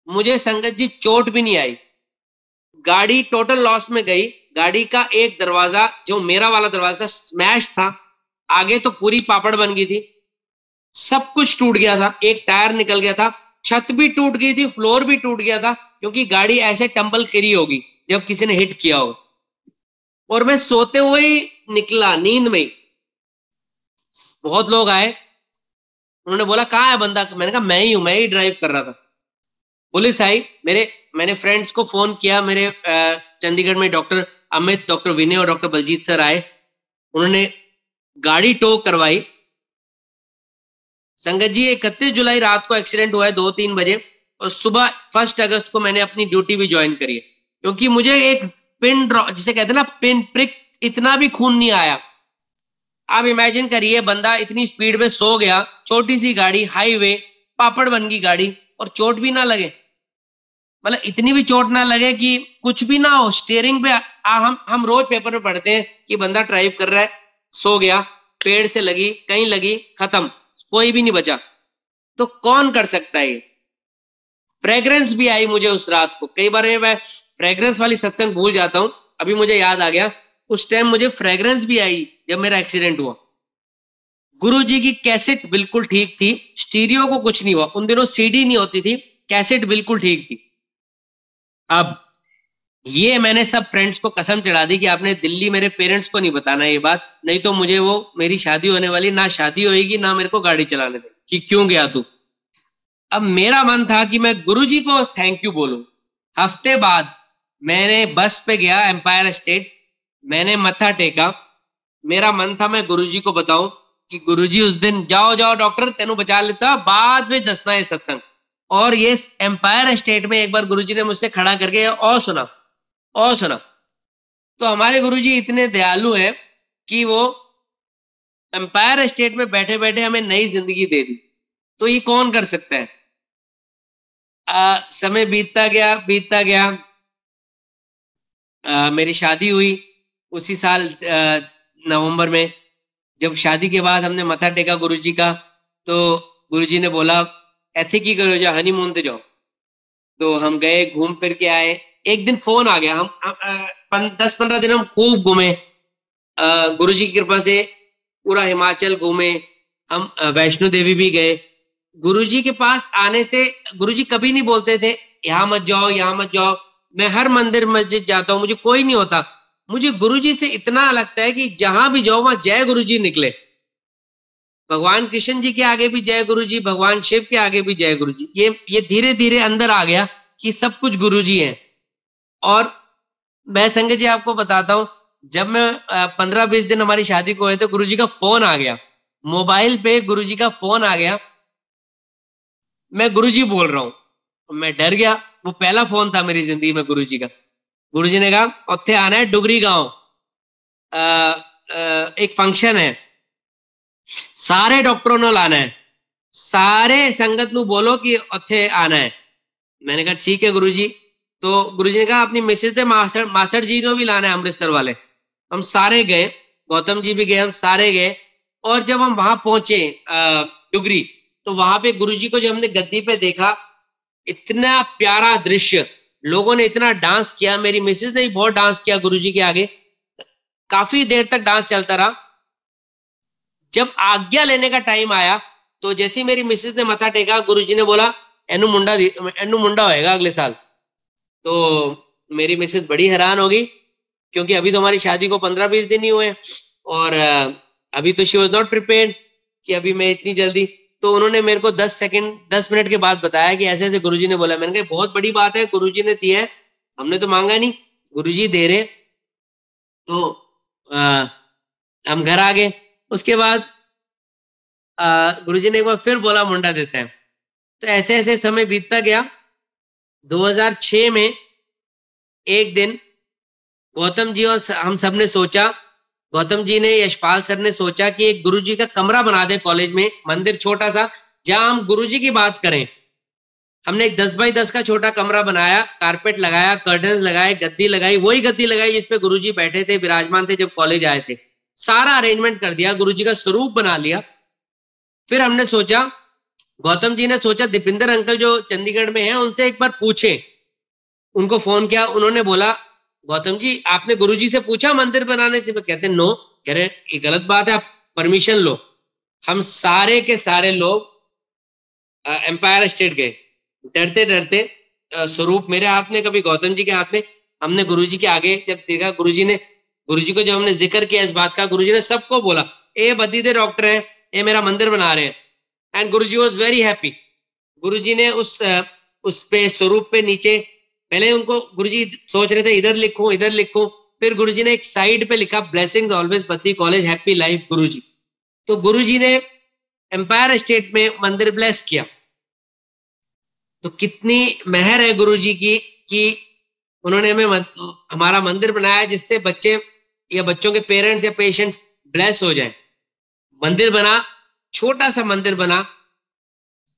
मुझे संगत जी चोट भी नहीं आई, गाड़ी टोटल लॉस में गई। गाड़ी का एक दरवाजा, जो मेरा वाला दरवाजा, स्मैश था। आगे तो पूरी पापड़ बन गई थी, सब कुछ टूट गया था, एक टायर निकल गया था, छत भी टूट गई थी, फ्लोर भी टूट गया था, क्योंकि गाड़ी ऐसे टंबल करी होगी जब किसी ने हिट किया हो। और मैं सोते हुए ही निकला, नींद में ही। बहुत लोग आए, उन्होंने बोला कहाँ है बंदा? मैंने कहा मैं ही हूं, मैं ही ड्राइव कर रहा था। पुलिस आई, मैंने फ्रेंड्स को फोन किया। मेरे चंडीगढ़ में डॉक्टर अमित, डॉक्टर विनय और डॉक्टर बलजीत सर आए, उन्होंने गाड़ी टो करवाई। संगत जी 31 जुलाई रात को एक्सीडेंट हुआ है 2-3 बजे, और सुबह 1 अगस्त को मैंने अपनी ड्यूटी भी ज्वाइन करी है, क्योंकि मुझे एक पिन ड्रॉप, जिसे कहते हैं ना पिन प्रिक, इतना भी खून नहीं आया। आप इमेजिन करिए, बंदा इतनी स्पीड में सो गया, छोटी सी गाड़ी, हाईवे, पापड़ बन गई गाड़ी, और चोट भी ना लगे। मतलब इतनी भी चोट ना लगे कि कुछ भी ना हो। स्टीयरिंग पे हम रोज पेपर में पढ़ते हैं कि बंदा ड्राइव कर रहा है, सो गया, पेड़ से लगी, कहीं लगी, खत्म, कोई भी नहीं बचा। तो कौन कर सकता है ये? फ्रेग्रेंस भी आई मुझे उस रात को। कई बार मैं फ्रेग्रेंस वाली सत्संग भूल जाता हूं, अभी मुझे याद आ गया। उस टाइम मुझे फ्रेग्रेंस भी आई जब मेरा एक्सीडेंट हुआ। गुरुजी की कैसेट बिल्कुल ठीक थी, स्टीरियो को कुछ नहीं हुआ। उन दिनों सीडी नहीं होती थी, कैसेट बिल्कुल ठीक थी। अब ये मैंने सब फ्रेंड्स को कसम चढ़ा दी कि आपने दिल्ली मेरे पेरेंट्स को नहीं बताना ये बात, नहीं तो मुझे वो, मेरी शादी होने वाली, ना शादी होएगी ना मेरे को गाड़ी चलाने दे कि क्यों गया तू। अब मेरा मन था कि मैं गुरुजी को थैंक यू बोलूं। हफ्ते बाद मैंने बस पे गया एम्पायर स्टेट, मैंने मत्था टेका। मेरा मन था मैं गुरुजी को बताऊं कि गुरुजी उस दिन, जाओ जाओ डॉक्टर तेनू बचा लेता, बाद में दसना है सत्संग। और ये एम्पायर स्टेट में एक बार गुरुजी ने मुझसे खड़ा करके और सुना, और सुना। तो हमारे गुरुजी इतने दयालु हैं कि वो एम्पायर स्टेट में बैठे बैठे हमें नई जिंदगी दे दी। तो ये कौन कर सकता है? समय बीतता गया, बीतता गया। मेरी शादी हुई उसी साल नवंबर में। जब शादी के बाद हमने मत्था टेका गुरुजी का, तो गुरुजी ने बोला ऐसे की करो, जाओ हनीमून पे जाओ। तो हम गए, घूम फिर के आए। एक दिन फोन आ गया, हम 10-15 दिन हम खूब घूमे, गुरुजी की कृपा से पूरा हिमाचल घूमे। हम वैष्णो देवी भी गए। गुरुजी के पास आने से गुरुजी कभी नहीं बोलते थे यहाँ मत जाओ, यहाँ मत जाओ। मैं हर मंदिर मस्जिद जाता हूँ, मुझे कोई नहीं होता। मुझे गुरुजी से इतना लगता है कि जहां भी जाओ वहां जय गुरुजी निकले। भगवान कृष्ण जी के आगे भी जय गुरुजी, भगवान शिव के आगे भी जय गुरुजी। ये धीरे धीरे अंदर आ गया कि सब कुछ गुरुजी है। और मैं संगत जी आपको बताता हूँ, जब मैं 15-20 दिन हमारी शादी को हुए तो गुरुजी का फोन आ गया, मोबाइल पे गुरुजी का फोन आ गया। मैं गुरुजी बोल रहा हूँ, मैं डर गया। वो पहला फोन था मेरी जिंदगी में गुरुजी का। गुरुजी ने कहा उत्थे आना है डुगरी गांव, एक फंक्शन है, सारे डॉक्टरों ने लाना है, सारे संगत नु बोलो कि उत्थे आना है। मैंने कहा ठीक है गुरुजी। तो गुरुजी ने कहा अपनी मिसेज थे मासड़ जी ने भी लाना है, अमृतसर वाले। हम सारे गए, गौतम जी भी गए, हम सारे गए। और जब हम वहां पहुंचे डुगरी, तो वहां पे गुरुजी को जब हमने गद्दी पे देखा, इतना प्यारा दृश्य, लोगों ने इतना डांस किया। मेरी मिसेज ने भी बहुत डांस किया गुरुजी के आगे, काफी देर तक डांस चलता रहा। जब आज्ञा लेने का टाइम आया, तो जैसे ही मेरी मिसेज ने मथा टेका, गुरुजी ने बोला एनु मुंडा होएगा अगले साल। तो मेरी मिसेज बड़ी हैरान होगी, क्योंकि अभी तो हमारी शादी को 15-20 दिन ही हुए, और अभी तो शी वॉज नॉट प्रिपेयर्ड कि अभी मैं इतनी जल्दी। तो उन्होंने मेरे को 10 मिनट के बाद बताया कि ऐसे ऐसे गुरुजी ने बोला। मैंने कहा बहुत बड़ी बात है, गुरुजी ने दिया है, हमने तो मांगा नहीं, गुरुजी दे रहे। तो हम घर आ गए। उसके बाद गुरुजी ने एक बार फिर बोला मुंडा देते हैं। तो ऐसे ऐसे समय बीतता गया। 2006 में एक दिन गौतम जी और हम सब ने सोचा, गौतम जी ने, यशपाल सर ने सोचा कि एक गुरुजी का कमरा बना दे कॉलेज में, मंदिर छोटा सा, जहां हम गुरुजी की बात करें। हमने एक 10x10 का छोटा कमरा बनाया, कारपेट लगाया, कर्टन्स लगाए, गद्दी लगाई, वही गद्दी लगाई जिसपे गुरुजी बैठे थे, विराजमान थे जब कॉलेज आए थे। सारा अरेंजमेंट कर दिया, गुरुजी का स्वरूप बना लिया। फिर हमने सोचा, गौतम जी ने सोचा दीपिंदर अंकल जो चंडीगढ़ में हैं उनसे एक बार पूछे। उनको फोन किया, उन्होंने बोला गौतम जी आपने गुरुजी से पूछा मंदिर बनाने से? कहते नो। कह रहे ये गलत बात है, आप परमिशन लो। हम सारे के सारे लोग एम्पायर स्टेट गए, डरते डरते, स्वरूप मेरे हाथ में, कभी गौतम जी के हाथ में। हमने गुरुजी के आगे जब देखा, गुरुजी को जब हमने जिक्र किया इस बात का, गुरुजी ने सबको बोला ए बदीदे डॉक्टर हैं, ये मेरा मंदिर बना रहे हैं। And Guruji was very happy. Guruji ने उस पे स्वरूप पे नीचे, पहले उनको गुरुजी सोच रहे थे इधर लिखूं इधर लिखूं, फिर गुरुजी ने एक साइड पे लिखा blessings always Baddi college happy life Guruji. तो गुरुजी ने एम्पायर स्टेट में मंदिर ब्लेस किया। तो कितनी मेहर है गुरुजी की कि उन्होंने हमें हमारा मंदिर बनाया, जिससे बच्चे या बच्चों के पेरेंट्स या पेशेंट्स ब्लेस हो जाए। मंदिर बना, छोटा सा मंदिर बना,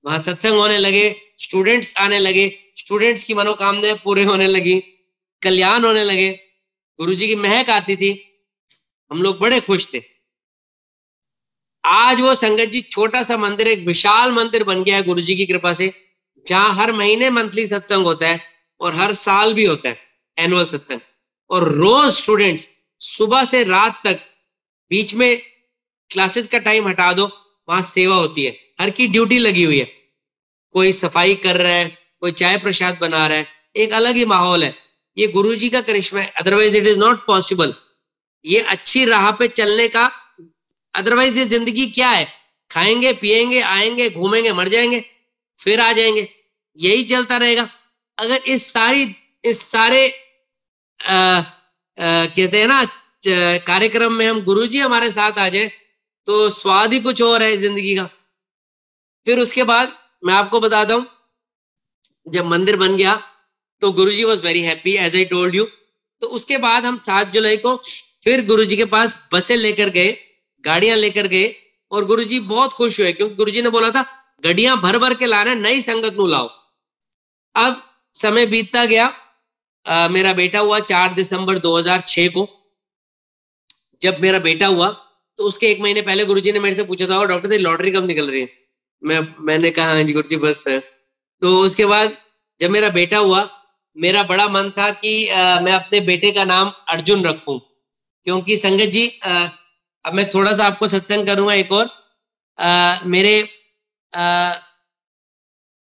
वहां सत्संग होने लगे, स्टूडेंट्स आने लगे, स्टूडेंट्स की मनोकामनाएं पूरे होने लगी, कल्याण होने लगे, गुरुजी की महक आती थी, हम लोग बड़े खुश थे। आज वो संगत जी छोटा सा मंदिर एक विशाल मंदिर बन गया है गुरुजी की कृपा से, जहां हर महीने मंथली सत्संग होता है और हर साल भी होता है एनुअल सत्संग। और रोज स्टूडेंट्स सुबह से रात तक, बीच में क्लासेस का टाइम हटा दो, वहां सेवा होती है, हर की ड्यूटी लगी हुई है। कोई सफाई कर रहा है, कोई चाय प्रसाद बना रहा है, एक अलग ही माहौल है। ये गुरुजी का करिश्मा है, otherwise it is not possible. ये अच्छी राह पे चलने का, अदरवाइज ये जिंदगी क्या है? खाएंगे पिएंगे, आएंगे घूमेंगे, मर जाएंगे, फिर आ जाएंगे, यही चलता रहेगा। अगर इस सारे कहते हैं ना कार्यक्रम में हम गुरुजी हमारे साथ आ जाए, तो स्वाद ही कुछ और है जिंदगी का। फिर उसके बाद मैं आपको बताता हूं, जब मंदिर बन गया तो Guruji was very happy as I told you. तो उसके बाद हम 7 जुलाई को फिर गुरुजी के पास बसें लेकर गए, गाड़ियां लेकर गए, और गुरुजी बहुत खुश हुए क्योंकि गुरुजी ने बोला था गड्डियां भर भर के लाना, नई संगत नू लाओ। अब समय बीतता गया, मेरा बेटा हुआ 4 दिसंबर 2006 को। जब मेरा बेटा हुआ तो उसके 1 महीने पहले गुरुजी ने मेरे से पूछा था डॉक्टर तेरी लॉटरी कब निकल रही है। मैंने कहा हाँ जी गुरुजी बस है। तो उसके बाद जब मेरा बेटा हुआ, मेरा बड़ा मन था कि मैं अपने बेटे का नाम अर्जुन रखूं, क्योंकि संगत जी अब मैं थोड़ा सा आपको सत्संग करूंगा एक और। मेरे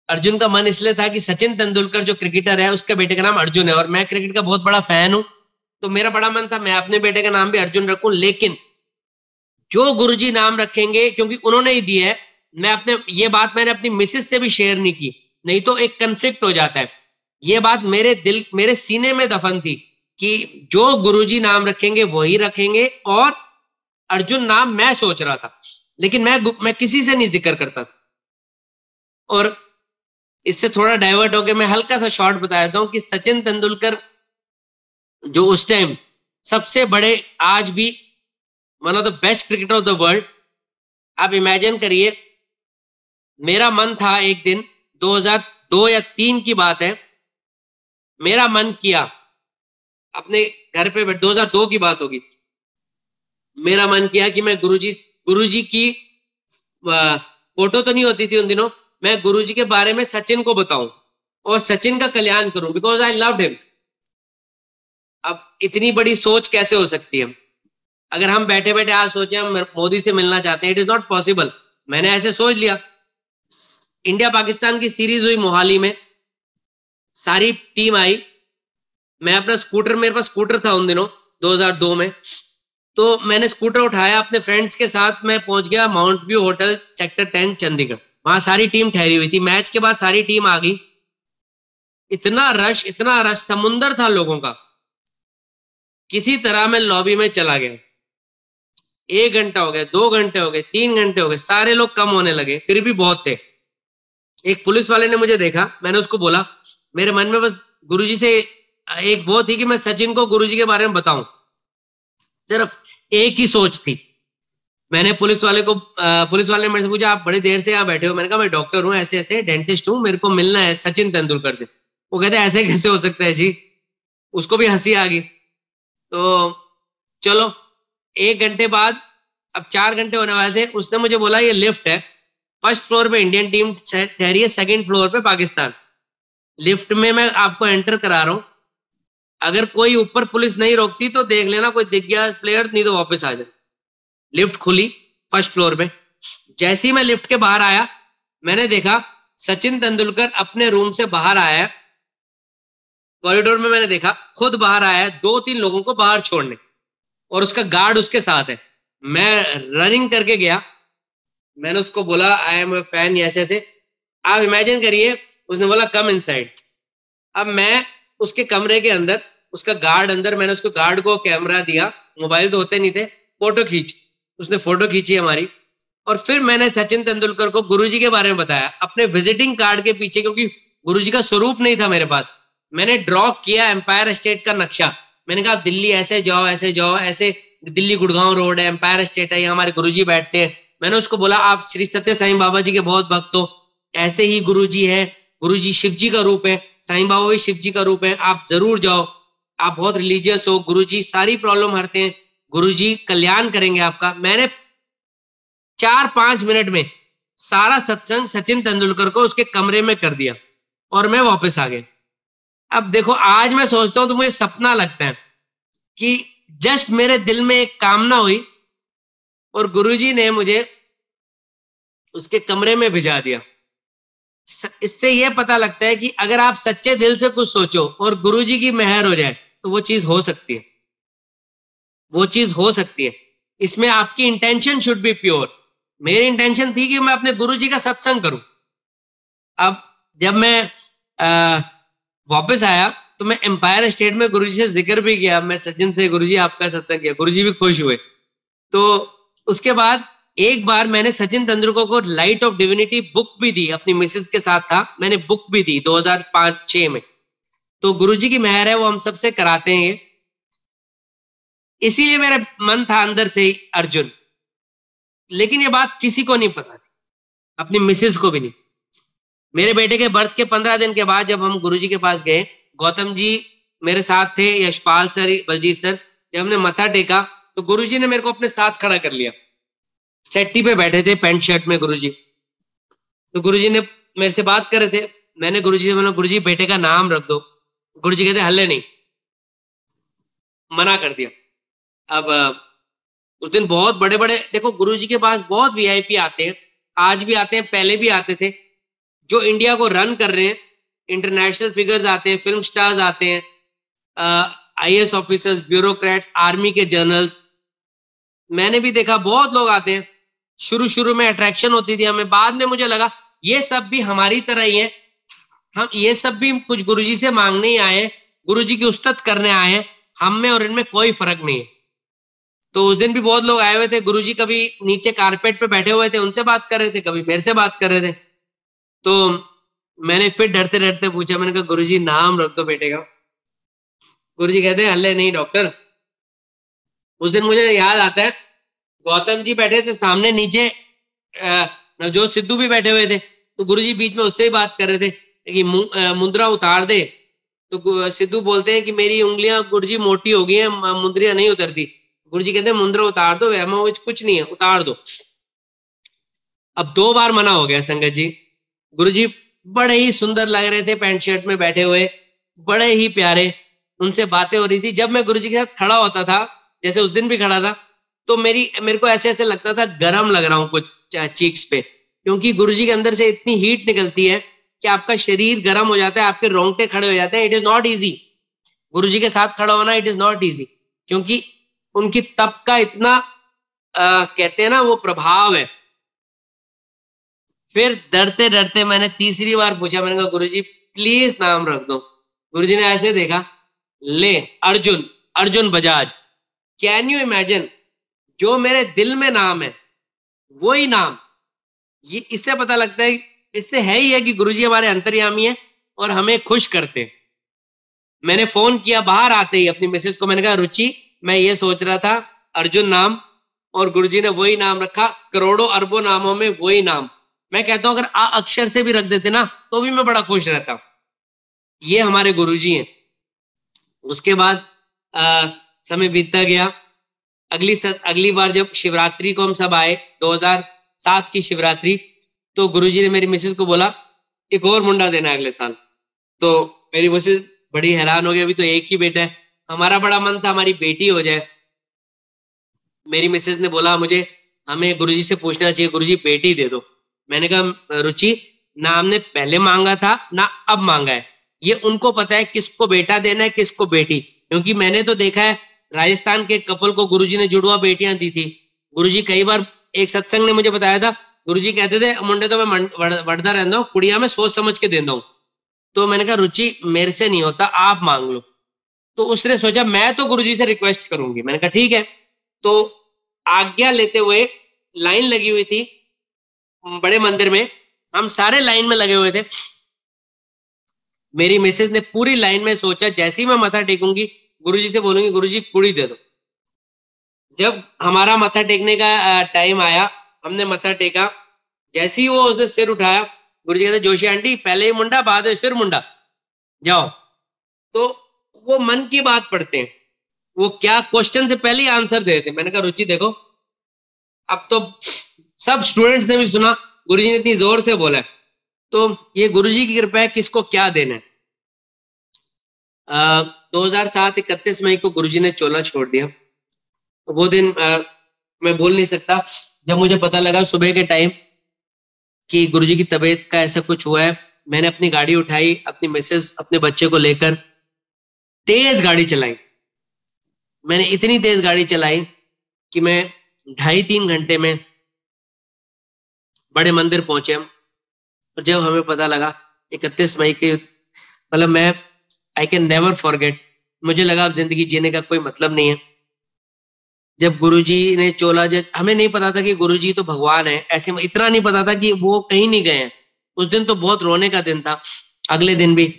अर्जुन का मन इसलिए था कि सचिन तेंदुलकर जो क्रिकेटर है उसके बेटे का नाम अर्जुन है, और मैं क्रिकेट का बहुत बड़ा फैन हूं। तो मेरा बड़ा मन था मैं अपने बेटे का नाम भी अर्जुन रखूं, लेकिन जो गुरुजी नाम रखेंगे, क्योंकि उन्होंने ही दिया है, ये बात मैंने अपनी मिसेस से भी शेयर नहीं की, नहीं तो एक कंफ्लिक्ट हो जाता है। ये बात मेरे सीने में दफन थी कि जो गुरुजी नाम रखेंगे वही रखेंगे, और अर्जुन नाम मैं सोच रहा था, लेकिन मैं किसी से नहीं जिक्र करता था। और इससे थोड़ा डाइवर्ट होकर मैं हल्का सा शॉर्ट बता देता हूं कि सचिन तेंदुलकर जो उस टाइम सबसे बड़े, आज भी one of the best cricketer of the world, आप इमेजिन करिए, मेरा मन था एक दिन 2002 या 3 की बात है, मेरा मन किया अपने घर पे 2002 की बात होगी, मेरा मन किया कि मैं गुरुजी की फोटो तो नहीं होती थी उन दिनों, मैं गुरुजी के बारे में सचिन को बताऊं और सचिन का कल्याण करूं, बिकॉज आई लव्ड हिम। अब इतनी बड़ी सोच कैसे हो सकती है? अगर हम बैठे बैठे आज सोचे हम मोदी से मिलना चाहते हैं, इट इज नॉट पॉसिबल। मैंने ऐसे सोच लिया। इंडिया पाकिस्तान की सीरीज हुई मोहाली में, सारी टीम आई, मैं अपना स्कूटर, मेरे पास स्कूटर था उन दिनों 2002 में, तो मैंने स्कूटर उठाया, अपने फ्रेंड्स के साथ मैं पहुंच गया mount view hotel sector 10 Chandigarh. वहां सारी टीम ठहरी हुई थी, मैच के बाद सारी टीम आ गई। इतना रश, समुंदर था लोगों का। किसी तरह मैं लॉबी में चला गया। 1 घंटा हो गया, 2 घंटे हो गए, 3 घंटे हो गए, सारे लोग कम होने लगे, फिर भी बहुत थे। एक पुलिस वाले ने मुझे देखा, मैंने उसको बोला, मेरे मन में बस गुरुजी से एक वो थी कि मैं सचिन को गुरुजी के बारे में बताऊं, सिर्फ एक ही सोच थी। मैंने पुलिस वाले ने मेरे से पूछा आप बड़ी देर से यहाँ बैठे हो? मैंने कहा मैं डॉक्टर हूँ, ऐसे ऐसे डेंटिस्ट हूँ, मेरे को मिलना है सचिन तेंदुलकर से। वो कहते ऐसे कैसे हो सकता है जी? उसको भी हंसी आ गई। तो चलो 1 घंटे बाद, अब 4 घंटे होने वाले थे, उसने मुझे बोला ये लिफ्ट है, फर्स्ट फ्लोर पे इंडियन टीम ठहरी है, सेकंड फ्लोर पे पाकिस्तान। लिफ्ट में मैं आपको एंटर करा रहा हूं, अगर कोई ऊपर पुलिस नहीं रोकती तो देख लेना, कोई दिख गया प्लेयर, नहीं तो वापस आ जाए। लिफ्ट खुली फर्स्ट फ्लोर पे, जैसे ही मैं लिफ्ट के बाहर आया, मैंने देखा सचिन तेंदुलकर अपने रूम से बाहर आया है, कॉरिडोर में मैंने देखा खुद बाहर आया है 2-3 लोगों को बाहर छोड़ने, और उसका गार्ड उसके साथ है। मैं रनिंग करके गया, मैंने उसको बोला आई एम ए फैन, ऐसे ऐसे। आप इमेजिन करिए, उसने बोला कम इनसाइड। अब मैं उसके कमरे के अंदर, उसका गार्ड अंदर, मैंने उसको गार्ड को कैमरा दिया, मोबाइल तो होते नहीं थे, फोटो खींच, उसने फोटो खींची हमारी। और फिर मैंने सचिन तेंदुलकर को गुरुजी के बारे में बताया अपने विजिटिंग कार्ड के पीछे, क्योंकि गुरुजी का स्वरूप नहीं था मेरे पास। मैंने ड्रॉ किया एम्पायर स्टेट का नक्शा, मैंने कहा दिल्ली ऐसे जाओ, ऐसे जाओ, ऐसे दिल्ली गुड़गांव रोड है, एम्पायर स्टेट है, यहाँ हमारे गुरुजी बैठते हैं। मैंने उसको बोला आप श्री सत्य साईं बाबा जी के बहुत भक्त हो, ऐसे ही गुरुजी है, गुरुजी शिव जी का रूप है, साईं बाबा भी शिव जी का रूप है, आप जरूर जाओ, आप बहुत रिलीजियस हो, गुरुजी सारी प्रॉब्लम हरते हैं, गुरुजी कल्याण करेंगे आपका। मैंने 4-5 मिनट में सारा सत्संग सचिन तेंदुलकर को उसके कमरे में कर दिया, और मैं वापस आ गया। अब देखो, आज मैं सोचता हूं तो मुझे सपना लगता है कि जस्ट मेरे दिल में एक कामना हुई और गुरुजी ने मुझे उसके कमरे में भिजा दिया। इससे यह पता लगता है कि अगर आप सच्चे दिल से कुछ सोचो और गुरुजी की मेहर हो जाए तो वो चीज हो सकती है, वो चीज हो सकती है। इसमें आपकी इंटेंशन शुड बी प्योर। मेरी इंटेंशन थी कि मैं अपने गुरुजी का सत्संग करूं। अब जब मैं वापस आया तो मैं एम्पायर स्टेट में गुरुजी से जिक्र भी किया, मैं सचिन से गुरुजी आपका सत्संग किया, गुरुजी भी खुश हुए। तो उसके बाद एक बार मैंने सचिन तेंदुलकर को लाइट ऑफ डिविनिटी बुक भी दी, अपनी मिसेस के साथ था, मैंने बुक भी दी 2005-6 में। तो गुरुजी की मेहर है, वो हम सबसे कराते हैं ये। इसीलिए मेरा मन था अंदर से ही अर्जुन, लेकिन ये बात किसी को नहीं पता थी, अपनी मिसेस को भी नहीं। मेरे बेटे के बर्थ के 15 दिन के बाद जब हम गुरुजी के पास गए, गौतम जी मेरे साथ थे, यशपाल सर, बलजीत सर, जब हमने मत्था टेका तो गुरुजी ने मेरे को अपने साथ खड़ा कर लिया। सेट्टी पे बैठे थे पैंट शर्ट में गुरुजी, तो गुरुजी ने मेरे से बात कर रहे थे। मैंने गुरुजी से बोला, गुरुजी बेटे का नाम रख दो। गुरुजी कहते हल्ले नहीं, मना कर दिया। अब उस दिन बहुत बड़े बड़े, देखो गुरुजी के पास बहुत वीआईपी आते हैं, आज भी आते हैं, पहले भी आते थे, जो इंडिया को रन कर रहे हैं। इंटरनेशनल फिगर्स आते हैं, फिल्म स्टार्स आते हैं, आईएएस ऑफिसर्स, ब्यूरोक्रेट्स, आर्मी के जनरल्स, मैंने भी देखा बहुत लोग आते हैं। शुरू शुरू में अट्रैक्शन होती थी हमें, बाद में मुझे लगा ये सब भी हमारी तरह ही है, हम ये सब भी कुछ गुरुजी से मांगने ही आए हैं, गुरुजी की उस्तत करने आए हैं, हम में और इनमें कोई फर्क नहीं है। तो उस दिन भी बहुत लोग आए हुए थे, गुरुजी कभी नीचे कारपेट पे बैठे हुए थे, उनसे बात कर रहे थे, कभी मेरे से बात कर रहे थे। तो मैंने फिर डरते डरते पूछा, मैंने कहा गुरुजी नाम रख दो बेटे का। गुरुजी कहते हैं हल्ले नहीं डॉक्टर। उस दिन मुझे याद आता है, गौतम जी बैठे थे सामने, नीचे नवजोत सिद्धू भी बैठे हुए थे, तो गुरुजी बीच में उससे ही बात कर रहे थे कि मुंद्रा उतार दे। तो सिद्धू बोलते हैं कि मेरी उंगलियां गुरुजी मोटी हो गई हैं, मुंदरियां नहीं उतरती। गुरुजी कहते हैं मुंद्रा उतार दो, वहमा कुछ नहीं है, उतार दो। अब 2 बार मना हो गया संगत जी। गुरुजी बड़े ही सुंदर लग रहे थे, पैंट शर्ट में बैठे हुए, बड़े ही प्यारे, उनसे बातें हो रही थी। जब मैं गुरुजी के साथ खड़ा होता था, जैसे उस दिन भी खड़ा था, तो मेरे को ऐसे ऐसे लगता था गर्म लग रहा हूँ कुछ चीक्स पे, क्योंकि गुरुजी के अंदर से इतनी हीट निकलती है कि आपका शरीर गर्म हो जाता है, आपके रोंगटे खड़े हो जाते हैं। इट इज नॉट इजी, गुरुजी के साथ खड़ा होना इट इज नॉट इजी, क्योंकि उनकी तप का इतना कहते हैं ना वो प्रभाव है। फिर डरते डरते मैंने तीसरी बार पूछा, मैंने कहा गुरुजी प्लीज नाम रख दो। गुरुजी ने ऐसे देखा, ले Arjun, Arjun Bajaj. Can you imagine, जो मेरे दिल में नाम है वही नाम, ये इससे पता लगता है, इससे है ही है कि गुरुजी हमारे अंतर्यामी है और हमें खुश करते हैं। मैंने फोन किया बाहर आते ही अपनी मिसेस को, मैंने कहा रुचि मैं ये सोच रहा था अर्जुन नाम, और गुरुजी ने वही नाम रखा, करोड़ों अरबों नामों में वही नाम। मैं कहता हूं अगर आ अक्षर से भी रख देते ना तो भी मैं बड़ा खुश रहता। ये हमारे गुरुजी हैं। उसके बाद समय बीतता गया। अगली बार जब शिवरात्रि को हम सब आए, 2007 की शिवरात्रि, तो गुरुजी ने मेरी मिसेस को बोला एक और मुंडा देना अगले साल। तो मेरी मिसेस बड़ी हैरान हो गई, अभी तो एक ही बेटा है। हमारा बड़ा मन था हमारी बेटी हो जाए। मेरी मिसेस ने बोला मुझे, हमें गुरुजी से पूछना चाहिए, गुरुजी बेटी दे दो। मैंने कहा रुचि, ना हमने पहले मांगा था ना अब मांगा है, ये उनको पता है किसको बेटा देना है किसको बेटी। क्योंकि मैंने तो देखा है राजस्थान के कपल को गुरुजी ने जुड़वा बेटियां दी थी। गुरुजी कई बार, एक सत्संग ने मुझे बताया था, गुरुजी कहते थे मुंडे तो मैं बढ़ता रहता हूँ, कुड़िया में सोच समझ के देता हूँ। तो मैंने कहा रुचि मेरे से नहीं होता, आप मांग लो। तो उसने सोचा मैं तो गुरुजी से रिक्वेस्ट करूंगी। मैंने कहा ठीक है। तो आज्ञा लेते हुए लाइन लगी हुई थी बड़े मंदिर में, हम सारे लाइन में लगे हुए थे। मेरी मिसेस ने पूरी लाइन में सोचा जैसे ही मैं मत्था टेकूंगी गुरुजी से बोलूंगी गुरुजी कुड़ी दे दो। जब हमारा मत्था टेकने का टाइम आया, हमने मत्था टेका, जैसे ही वो उसने सिर उठाया, गुरुजी कहते जोशी आंटी पहले ही मुंडा बाद में फिर मुंडा, जाओ। तो वो मन की बात पढ़ते हैं, वो क्या क्वेश्चन से पहले ही आंसर दे देते। मैंने कहा रुचि देखो, अब तो सब स्टूडेंट्स ने भी सुना गुरुजी ने इतनी जोर से बोला है, तो ये गुरुजी की कृपा है, किसको क्या देना है। 2007 31 मई को गुरुजी ने चोला छोड़ दिया। वो दिन मैं भूल नहीं सकता, जब मुझे पता लगा सुबह के टाइम कि गुरुजी की तबीयत का ऐसा कुछ हुआ है। मैंने अपनी गाड़ी उठाई, अपनी मिसेस अपने बच्चे को लेकर तेज गाड़ी चलाई। मैंने इतनी तेज गाड़ी चलाई कि मैं 2.5-3 घंटे में बड़े मंदिर पहुंचे हम। और जब हमें पता लगा 31 मई के, मतलब मैं आई कैन नेवर फॉरगेट, मुझे लगा अब जिंदगी जीने का कोई मतलब नहीं है। जब गुरुजी ने चोला, हमें नहीं पता था कि गुरुजी तो भगवान है, ऐसे में इतना नहीं पता था कि वो कहीं नहीं गए हैं। उस दिन तो बहुत रोने का दिन था, अगले दिन भी।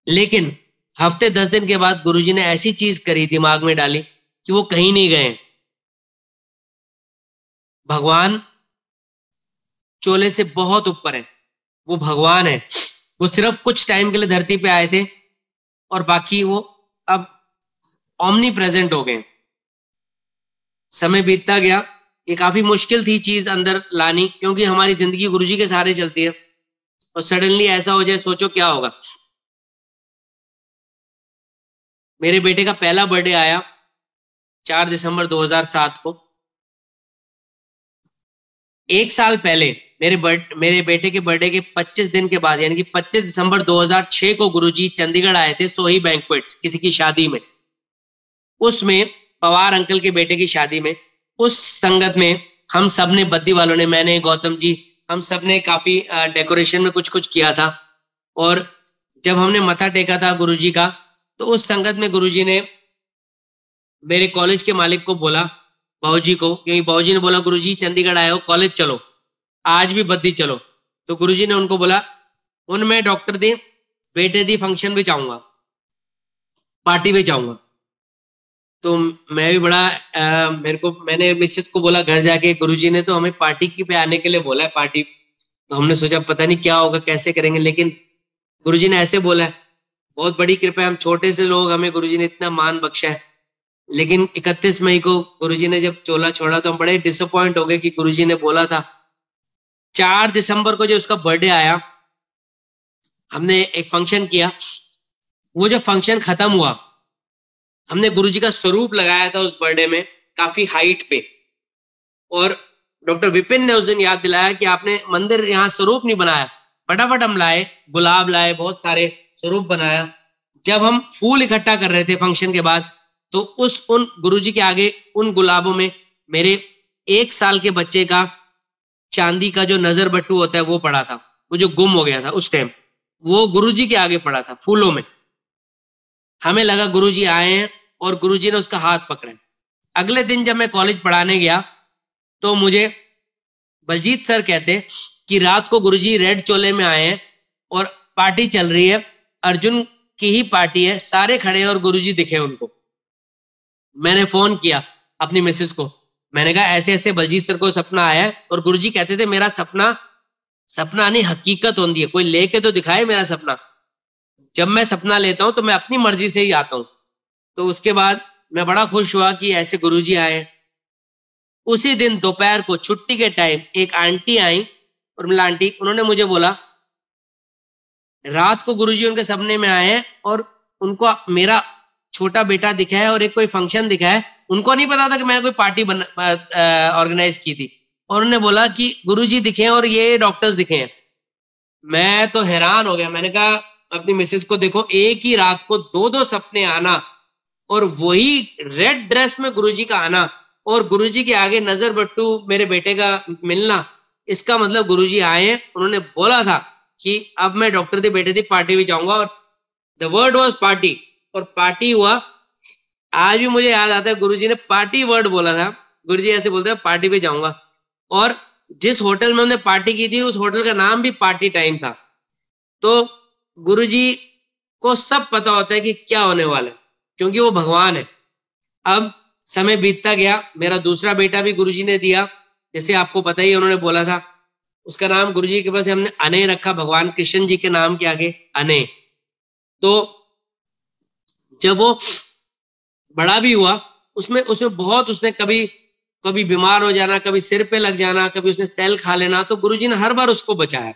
लेकिन हफ्ते 10 दिन के बाद गुरुजी ने ऐसी चीज करी, दिमाग में डाली कि वो कहीं नहीं गए। भगवान चोले से बहुत ऊपर है, वो भगवान है। वो सिर्फ कुछ टाइम के लिए धरती पे आए थे और बाकी वो अब ओमनी प्रेजेंट हो गए। समय बीतता गया, ये काफी मुश्किल थी चीज अंदर लानी, क्योंकि हमारी जिंदगी गुरुजी के सहारे चलती है और सडनली ऐसा हो जाए, सोचो क्या होगा। मेरे बेटे का पहला बर्थडे आया 4 दिसंबर 2007 को। एक साल पहले मेरे बेटे के बर्थडे के 25 दिन के बाद, यानी कि 25 दिसंबर 2006 को गुरुजी चंडीगढ़ आए थे सोही बैंक्वेट्स, किसी की शादी में। उसमें पवार अंकल के बेटे की शादी में, उस संगत में हम सब ने, बद्दी वालों ने, मैंने, गौतम जी, हम सब ने काफी डेकोरेशन में कुछ कुछ किया था। और जब हमने मत्था टेका था गुरुजी का, तो उस संगत में गुरुजी ने मेरे कॉलेज के मालिक को बोला, बाबूजी को, क्योंकि बाबूजी ने बोला गुरुजी चंडीगढ़ आए हो, कॉलेज चलो, आज भी बद्दी चलो। तो गुरुजी ने उनको बोला, उनमें डॉक्टर दी बेटे दी फंक्शन भी चाहूंगा, पार्टी भी चाहूंगा। तो मैं भी बड़ा मैंने मिसेस को बोला घर जाके, गुरुजी ने तो हमें पार्टी की पे आने के लिए बोला है, पार्टी। तो हमने सोचा पता नहीं क्या होगा, कैसे करेंगे, लेकिन गुरुजी ने ऐसे बोला है। बहुत बड़ी कृपा है, हम छोटे से लोग, हमें गुरुजी ने इतना मान बख्शा है। लेकिन 31 मई को गुरुजी ने जब चोला छोड़ा तो हम बड़े डिसअपॉइंट हो गए कि गुरुजी ने बोला था। 4 दिसंबर को जो उसका बर्थडे आया, हमने एक फंक्शन किया। वो जब फंक्शन खत्म हुआ, हमने गुरुजी का स्वरूप लगाया था उस बर्थडे में, काफी हाइट पे। और डॉक्टर विपिन ने उस दिन याद दिलाया कि आपने मंदिर, यहाँ स्वरूप नहीं बनाया। फटाफट हम लाए, गुलाब लाए, बहुत सारे स्वरूप बनाया। जब हम फूल इकट्ठा कर रहे थे फंक्शन के बाद, तो उन गुरुजी के आगे उन गुलाबों में मेरे 1 साल के बच्चे का चांदी का जो नजर बट्टू होता है वो पड़ा था, वो जो गुम हो गया था उस टाइम, वो गुरुजी के आगे पड़ा था फूलों में। हमें लगा गुरुजी आए हैं और गुरुजी ने उसका हाथ पकड़ा। अगले दिन जब मैं कॉलेज पढ़ाने गया तो मुझे बलजीत सर कहते कि रात को गुरुजी रेड चोले में आए हैं और पार्टी चल रही है, अर्जुन की ही पार्टी है, सारे खड़े हैं और गुरुजी दिखे उनको। मैंने फोन किया अपनी मिसेस को, मैंने कहा ऐसे ऐसे बलजीत सर को सपना आया है। और गुरुजी कहते थे मेरा सपना सपना नहीं, हकीकत होती है, कोई लेके तो दिखाए मेरा सपना। जब मैं सपना लेता हूं तो मैं अपनी मर्जी से ही आता हूं। तो उसके बाद मैं बड़ा खुश हुआ कि ऐसे गुरुजी आए। उसी दिन दोपहर को छुट्टी के टाइम एक आंटी आई, उर्मिला आंटी, उन्होंने मुझे बोला रात को गुरुजी उनके सपने में आए हैं और उनको मेरा छोटा बेटा दिखा है और एक कोई फंक्शन दिखा है। उनको नहीं पता था कि मैंने कोई पार्टी ऑर्गेनाइज की थी। और उन्होंने बोला कि गुरुजी दिखे हैं और ये डॉक्टर्स दिखे हैं। मैं तो हैरान हो गया। मैंने कहा अपनी मिसेस को, देखो एक ही रात को 2-2 सपने आना और वही रेड ड्रेस में गुरुजी का आना और गुरुजी के आगे नजर बट्टू मेरे बेटे का मिलना, इसका मतलब गुरुजी आए हैं। उन्होंने बोला था कि अब मैं डॉक्टर दी बेटे दी पार्टी भी जाऊंगा, और द वर्ड वॉज पार्टी, और पार्टी हुआ। आज भी मुझे याद आता है गुरुजी ने पार्टी वर्ड बोला था। गुरुजी ऐसे बोलते हैं पार्टी पे जाऊंगा। और जिस होटल में हमने पार्टी की थी उस होटल का नाम भी पार्टी टाइम था। तो गुरुजी को सब पता होता है कि क्या होने वाला है, क्योंकि वो भगवान है। अब समय बीतता गया, मेरा दूसरा बेटा भी गुरुजी ने दिया, जैसे आपको पता ही उन्होंने बोला था। उसका नाम गुरुजी के पास हमने अनय रखा, भगवान कृष्ण जी के नाम के आगे अनय। तो जब वो बड़ा भी हुआ, उसमें बहुत, उसने कभी बीमार हो जाना, कभी सिर पे लग जाना, कभी उसने सेल खा लेना, तो गुरुजी ने हर बार उसको बचाया।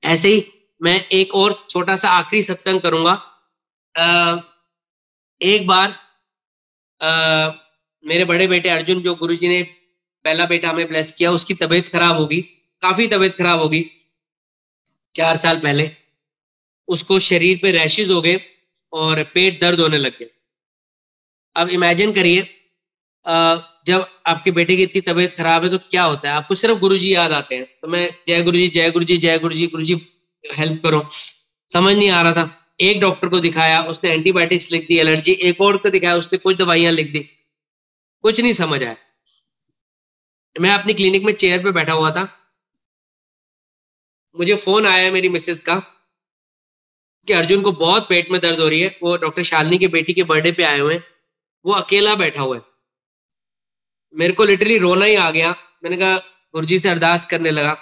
ऐसे ही मैं एक और छोटा सा आखिरी सत्संग करूंगा। एक बार मेरे बड़े बेटे अर्जुन, जो गुरुजी ने पहला बेटा हमें ब्लेस किया, उसकी तबीयत खराब होगी, काफी तबीयत खराब होगी 4 साल पहले। उसको शरीर पे रैशेज हो गए और पेट दर्द होने लग गया। अब इमेजिन करिए, जब आपके बेटे की इतनी तबीयत खराब है तो क्या होता है, आपको सिर्फ गुरुजी याद आते हैं। तो मैं जय गुरुजी जय गुरुजी जय गुरुजी, गुरुजी हेल्प करो, समझ नहीं आ रहा था। एक डॉक्टर को दिखाया, उसने एंटीबायोटिक्स लिख दी, एलर्जी। एक और को दिखाया, उसने कुछ दवाइयां लिख दी। कुछ नहीं समझ आया। मैं अपनी क्लिनिक में चेयर पे बैठा हुआ था, मुझे फोन आया मेरी मिसेस का कि अर्जुन को बहुत पेट में दर्द हो रही है, वो डॉक्टर शालिनी की बेटी के बर्थडे पे आए हुए हैं, वो अकेला बैठा हुआ है। मेरे को लिटरली रोना ही आ गया। मैंने कहा गुरुजी से अरदास करने लगा।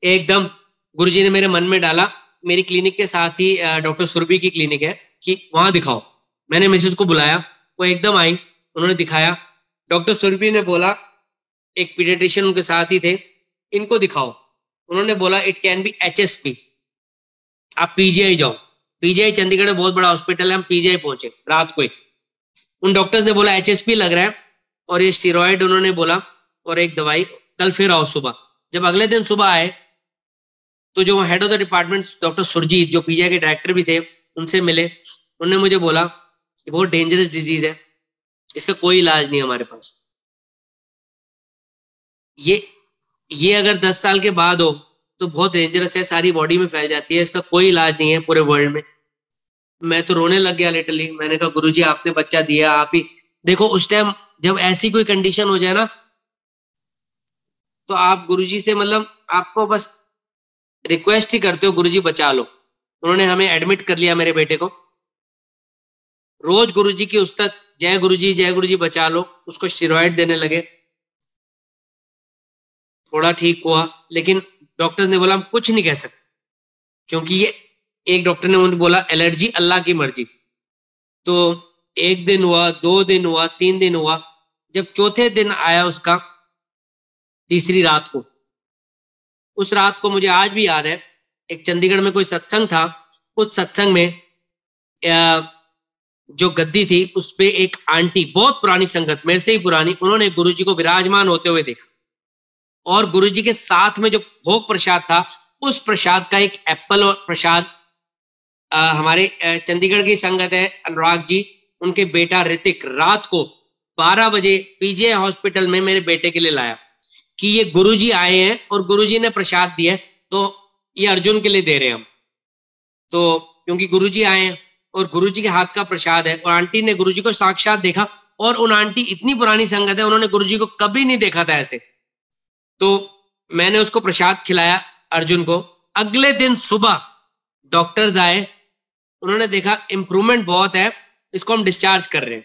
एकदम गुरुजी ने मेरे मन में डाला, मेरी क्लिनिक के साथ ही डॉक्टर सुरभि की क्लिनिक है, कि वहां दिखाओ। मैंने मिसेस को बुलाया, वो एकदम आई, उन्होंने दिखाया। डॉक्टर सुरभि ने बोला, एक पीडियाट्रिशियन उनके साथ ही थे, इनको दिखाओ। उन्होंने बोला इट कैन बी HSP, आप PGI जाओ। PGI चंडीगढ़ में बहुत बड़ा हॉस्पिटल है, हम PGI पहुंचे रात को ही। उन डॉक्टर्स ने बोला HSP लग रहा है, और ये स्टीरॉयड उन्होंने बोला, और एक दवाई, कल फिर आओ सुबह। जब अगले दिन सुबह आए तो जो head of the department doctor Surjit, जो PGI के डायरेक्टर भी थे, उनसे मिले। उन्होंने मुझे बोला कि बहुत डेंजरस डिजीज है, इसका कोई इलाज नहीं हमारे पास। ये अगर 10 साल के बाद हो तो बहुत डेंजरस है, सारी बॉडी में फैल जाती है, इसका कोई इलाज नहीं है पूरे वर्ल्ड में। मैं तो रोने लग गया लिटरली। मैंने कहा गुरुजी आपने बच्चा दिया, आप ही देखो। उस टाइम जब ऐसी कोई कंडीशन हो जाए ना, तो आप गुरुजी से मतलब आपको बस रिक्वेस्ट ही करते हो, गुरुजी बचा लो। उन्होंने हमें एडमिट कर लिया, मेरे बेटे को। रोज गुरुजी की उस तक जय गुरुजी बचा लो, उसको स्टेरॉइड देने लगे। थोड़ा ठीक हुआ, लेकिन डॉक्टर्स ने बोला हम कुछ नहीं कह सकते, क्योंकि ये, एक डॉक्टर ने उन्हें बोला एलर्जी अल्लाह की मर्जी। तो 1 दिन हुआ, 2 दिन हुआ, 3 दिन हुआ, जब चौथे दिन आया उसका, तीसरी रात को, उस रात को मुझे आज भी याद है, एक चंडीगढ़ में कोई सत्संग था। उस सत्संग में जो गद्दी थी उस पे एक आंटी, बहुत पुरानी संगत, मेरे से ही पुरानी, उन्होंने गुरुजी को विराजमान होते हुए देखा, और गुरुजी के साथ में जो भोग प्रसाद था, उस प्रसाद का एक एप्पल और प्रसाद हमारे चंडीगढ़ की संगत है अनुराग जी, उनके बेटा ऋतिक रात को 12 बजे PGI हॉस्पिटल में मेरे बेटे के लिए लाया, कि ये गुरुजी आए हैं और गुरुजी ने प्रसाद दिया, तो ये अर्जुन के लिए दे रहे हैं हम। तो क्योंकि गुरुजी आए हैं और गुरुजी के हाथ का प्रसाद है, और आंटी ने गुरुजी को साक्षात देखा, और उन आंटी इतनी पुरानी संगत है, उन्होंने गुरुजी को कभी नहीं देखा था ऐसे। तो मैंने उसको प्रसाद खिलाया अर्जुन को। अगले दिन सुबह डॉक्टर्स आए, उन्होंने देखा इम्प्रूवमेंट बहुत है, इसको हम डिस्चार्ज कर रहे हैं।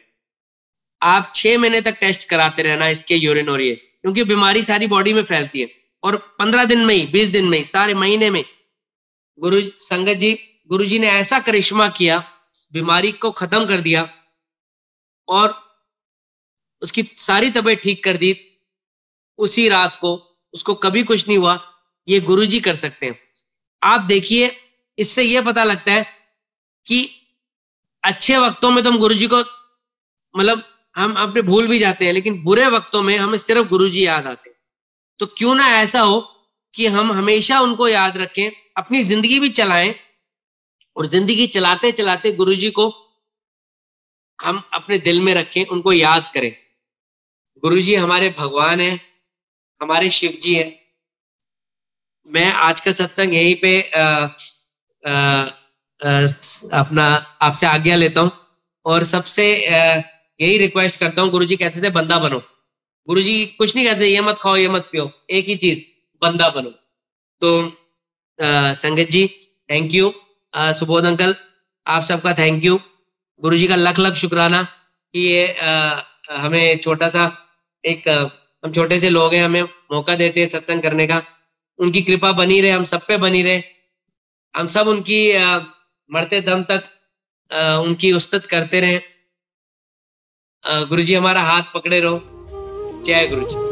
आप 6 महीने तक टेस्ट कराते रहना इसके यूरिन और ये, क्योंकि बीमारी सारी बॉडी में फैलती है, और 15 दिन में ही, 20 दिन में ही, सारे महीने में गुरुजी ने ऐसा करिश्मा किया, बीमारी को खत्म कर दिया, और उसकी सारी तबीयत ठीक कर दी उसी रात को। उसको कभी कुछ नहीं हुआ। ये गुरुजी कर सकते हैं। आप देखिए, इससे ये पता लगता है कि अच्छे वक्तों में तो हम गुरुजी को मतलब हम अपने भूल भी जाते हैं, लेकिन बुरे वक्तों में हमें सिर्फ गुरुजी याद आते हैं। तो क्यों ना ऐसा हो कि हम हमेशा उनको याद रखें, अपनी जिंदगी भी चलाएं, और जिंदगी चलाते चलाते गुरुजी को हम अपने दिल में रखें, उनको याद करें। गुरुजी हमारे भगवान हैं, हमारे शिव जी हैं। मैं आज का सत्संग यहीं पे अपना आपसे आज्ञा लेता हूँ, और सबसे यही रिक्वेस्ट करता हूँ। गुरुजी कहते थे बंदा बनो। गुरुजी कुछ नहीं कहते ये मत खाओ ये मत पियो, एक ही चीज, बंदा बनो। तो संगत जी थैंक यू, सुबोध अंकल आप सबका थैंक यू, गुरुजी का लख लख शुक्राना कि ये हमें छोटा सा एक हम छोटे से लोग हैं, हमें मौका देते हैं सत्संग करने का। उनकी कृपा बनी रहे, हम सब पे बनी रहे, हम सब उनकी मरते दम तक उनकी उस्तत करते रहे। गुरुजी हमारा हाथ पकड़े रहो। जय गुरुजी।